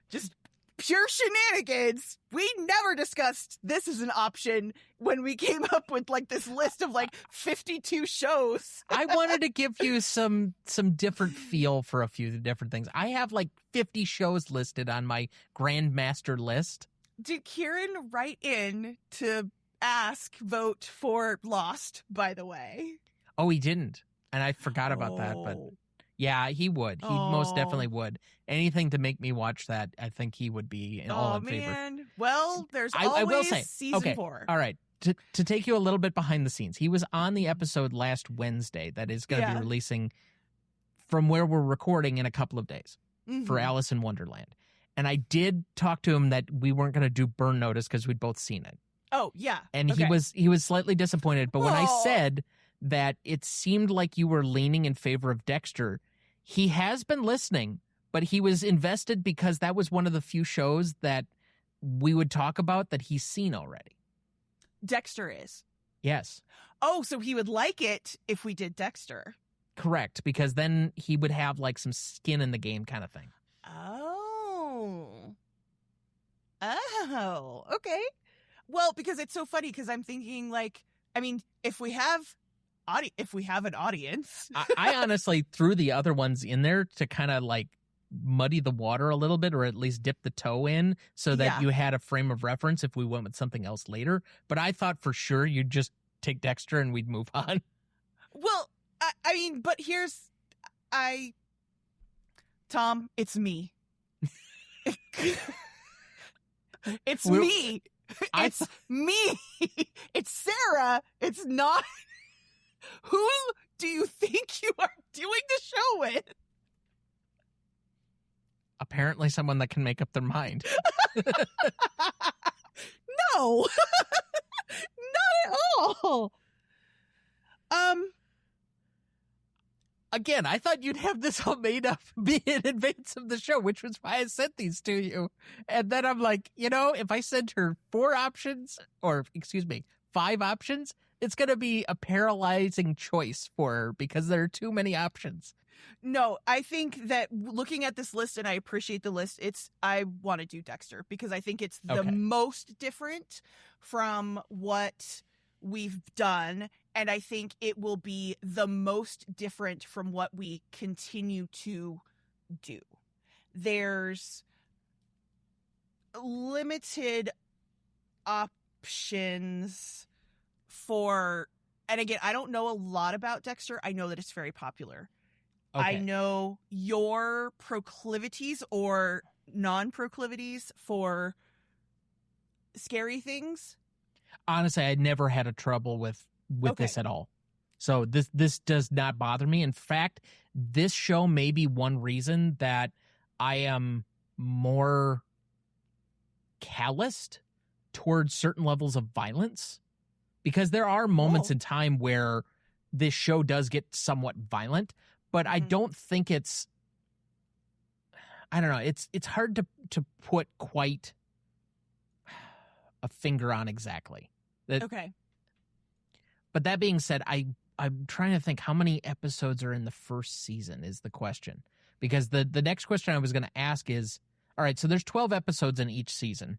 just pure shenanigans. We never discussed this as an option when we came up with like this list of like 52 shows. I wanted to give you some different feel for a few different things. I have like 50 shows listed on my Grandmaster list. Did Kieran write in to vote for Lost, by the way? Oh, he didn't. And I forgot about that, but yeah, he would. He most definitely would. Anything to make me watch that, I think he would be all in favor. Well, there's always I will say, season 4. All right. To take you a little bit behind the scenes, he was on the episode last Wednesday that is going to be releasing from where we're recording in a couple of days for Alice in Wonderland. And I did talk to him that we weren't going to do Burn Notice because we'd both seen it. Oh, yeah. And he was slightly disappointed. But when I said that it seemed like you were leaning in favor of Dexter, he has been listening, but he was invested because that was one of the few shows that we would talk about that he's seen already. Dexter is. Yes. Oh, so he would like it if we did Dexter. Correct, because then he would have like some skin in the game kind of thing. Oh, okay. Well, because it's so funny because I'm thinking like, I mean, if we have an audience. I honestly threw the other ones in there to kind of like muddy the water a little bit, or at least dip the toe in so that you had a frame of reference if we went with something else later. But I thought for sure you'd just take Dexter and we'd move on. Well, I mean, but Tom, it's me. It's me. It's me. It's Sarah. It's not. Who do you think you are doing the show with? Apparently someone that can make up their mind. No. Not at all. Again, I thought you'd have this all made up in advance of the show, which was why I sent these to you. And then I'm like, if I send her 5 options, it's going to be a paralyzing choice for her because there are too many options. No, I think that looking at this list, and I appreciate the list, I want to do Dexter because I think it's the most different from what we've done. And I think it will be the most different from what we continue to do. There's limited options for, and again, I don't know a lot about Dexter. I know that it's very popular. Okay. I know your proclivities or non-proclivities for scary things. Honestly, I never had a trouble with this at all. So this does not bother me. In fact, this show may be one reason that I am more calloused towards certain levels of violence, because there are moments in time where this show does get somewhat violent, but I don't think it's, I don't know, it's hard to put quite a finger on exactly. Okay. But that being said, I'm trying to think how many episodes are in the first season is the question. Because the next question I was going to ask is, all right, so there's 12 episodes in each season,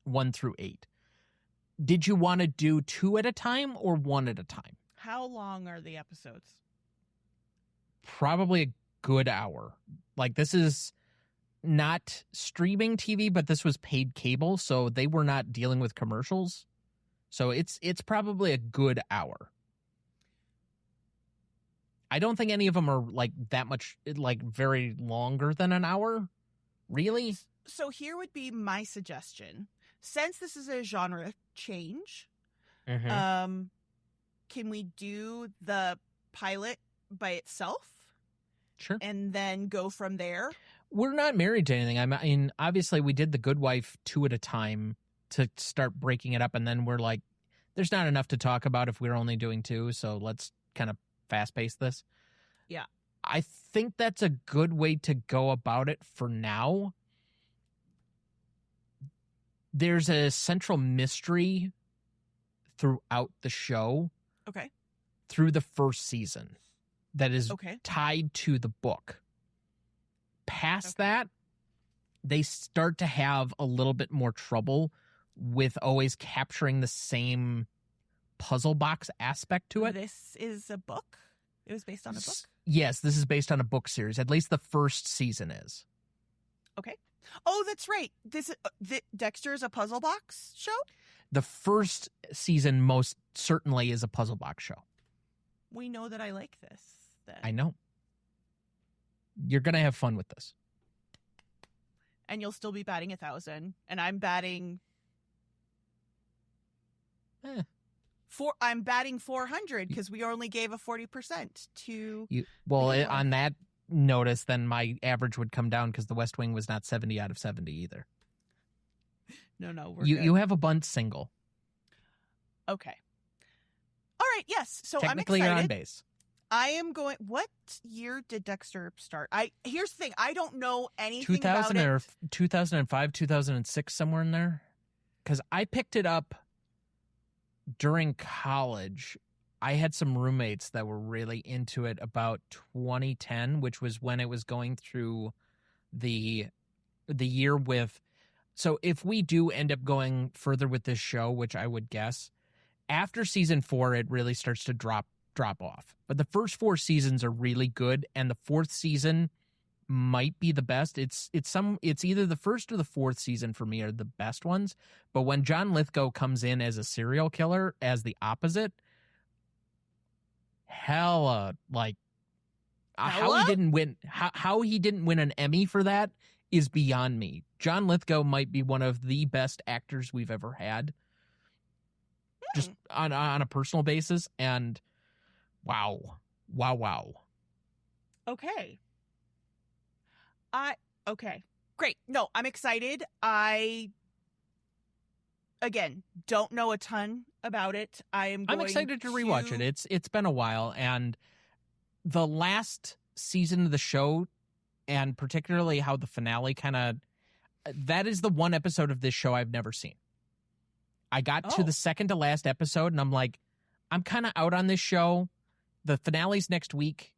1 through 8. Did you want to do 2 at a time or 1 at a time? How long are the episodes? Probably a good hour. Like, this is not streaming TV, but this was paid cable, so they were not dealing with commercials. So it's probably a good hour. I don't think any of them are like that much, like very longer than an hour. Really? So here would be my suggestion. Since this is a genre change, can we do the pilot by itself? Sure. And then go from there? We're not married to anything. I mean, obviously we did The Good Wife 2 at a time to start breaking it up, and then we're like, there's not enough to talk about if we're only doing 2, so let's kind of fast-pace this. Yeah. I think that's a good way to go about it for now. There's a central mystery throughout the show. Okay. Through the first season that is tied to the book. Past that, they start to have a little bit more trouble with always capturing the same puzzle box aspect to it. This is a book? It was based on a book? Yes, this is based on a book series. At least the first season is. Okay. Oh, that's right. Dexter is a puzzle box show? The first season most certainly is a puzzle box show. We know that I like this, then. I know. You're going to have fun with this. And you'll still be batting 1,000, and I'm batting... I'm batting 400 because we only gave a 40% to... on that notice, then my average would come down because the West Wing was not 70 out of 70 either. No, we're good. You have a bunt single. Okay. All right, yes. So technically I'm excited. You're on base. I am going... What year did Dexter start? Here's the thing. I don't know anything about it. Or 2005, 2006, somewhere in there. Because I picked it up during college. I had some roommates that were really into it about 2010, which was when it was going through the year with... So if we do end up going further with this show, which I would guess, after season 4, it really starts to drop off. But the first 4 seasons are really good, and the 4th season might be the best. It's either the first or the 4th season for me are the best ones. But when John Lithgow comes in as a serial killer, as the opposite, how he didn't win an Emmy for that is beyond me. John Lithgow might be one of the best actors we've ever had, just on a personal basis. And wow. Okay. Okay. Great. No, I'm excited. I, again, don't know a ton about it. I'm excited to rewatch it. It's been a while, and the last season of the show, and particularly how the finale that is the one episode of this show I've never seen. I got to the second to last episode, and I'm like, I'm kind of out on this show. The finale's next week.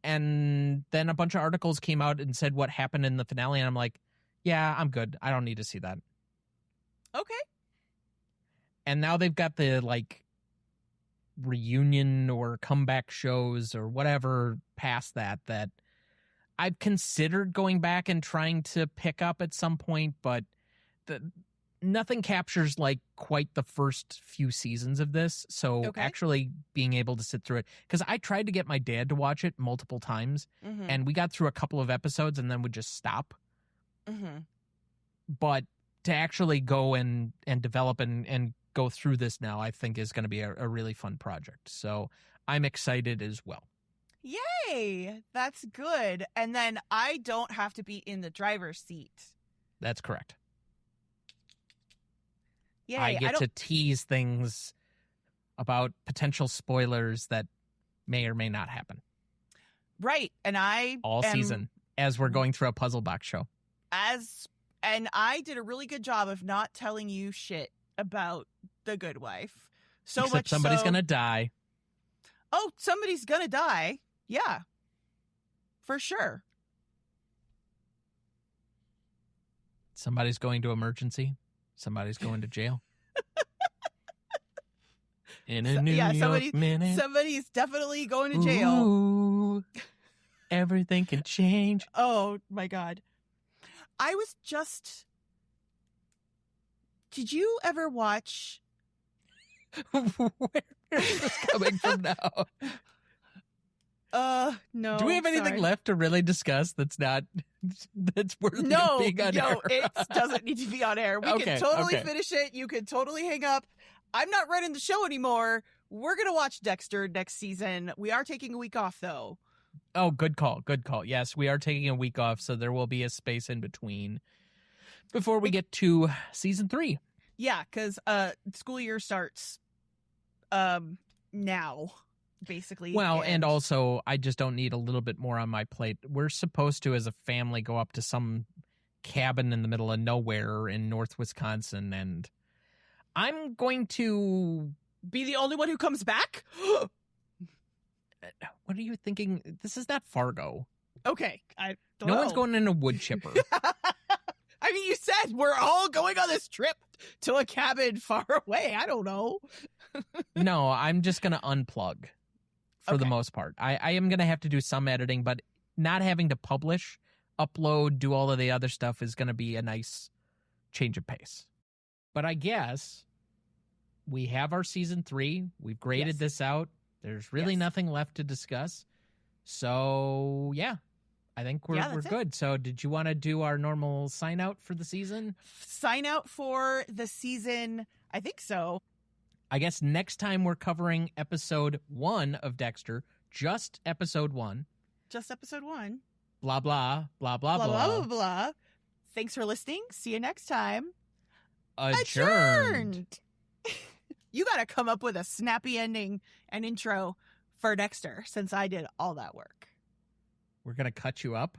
And then a bunch of articles came out and said what happened in the finale, and I'm like, yeah, I'm good. I don't need to see that. Okay. And now they've got the, like, reunion or comeback shows or whatever past that I've considered going back and trying to pick up at some point, but nothing captures like quite the first few seasons of this. So actually being able to sit through it, because I tried to get my dad to watch it multiple times, and we got through a couple of episodes and then would just stop. But to actually go and develop and go through this now, I think is going to be a really fun project. So I'm excited as well. Yay! That's good. And then I don't have to be in the driver's seat. That's correct. Yay, I get to tease things about potential spoilers that may or may not happen. Right. And all season as we're going through a puzzle box show. And I did a really good job of not telling you shit about The Good Wife. Except somebody's going to die. Oh, somebody's going to die. Yeah. For sure. Somebody's going to emergency. Somebody's going to jail. In a New York minute. Somebody's definitely going to jail. Ooh, everything can change. Oh, my God. I was just... Did you ever watch... Where is this coming from now? No. Do we have anything left to really discuss that's worthy of being on air? No, it doesn't need to be on air. We can totally finish it. You can totally hang up. I'm not running the show anymore. We're going to watch Dexter next season. We are taking a week off, though. Oh, good call. Good call. Yes, we are taking a week off, so there will be a space in between before we get to season 3. Yeah, because school year starts now, basically. Well, and also, I just don't need a little bit more on my plate. We're supposed to, as a family, go up to some cabin in the middle of nowhere in North Wisconsin, and I'm going to be the only one who comes back? What are you thinking? This is not Fargo. Okay, I don't know. No one's going in a wood chipper. I mean, you said we're all going on this trip to a cabin far away. I don't know. No, I'm just going to unplug for the most part. I am going to have to do some editing, but not having to publish, upload, do all of the other stuff is going to be a nice change of pace. But I guess we have our season 3. We've graded this out. There's really nothing left to discuss. So, yeah, I think we're good. So did you want to do our normal sign out for the season? Sign out for the season? I think so. I guess next time we're covering episode 1 of Dexter, just episode 1. Just episode 1. Blah, blah, blah, blah, blah. Blah, blah, blah, blah. Thanks for listening. See you next time. Adjourned. You got to come up with a snappy ending and intro for Dexter, since I did all that work. We're going to cut you up?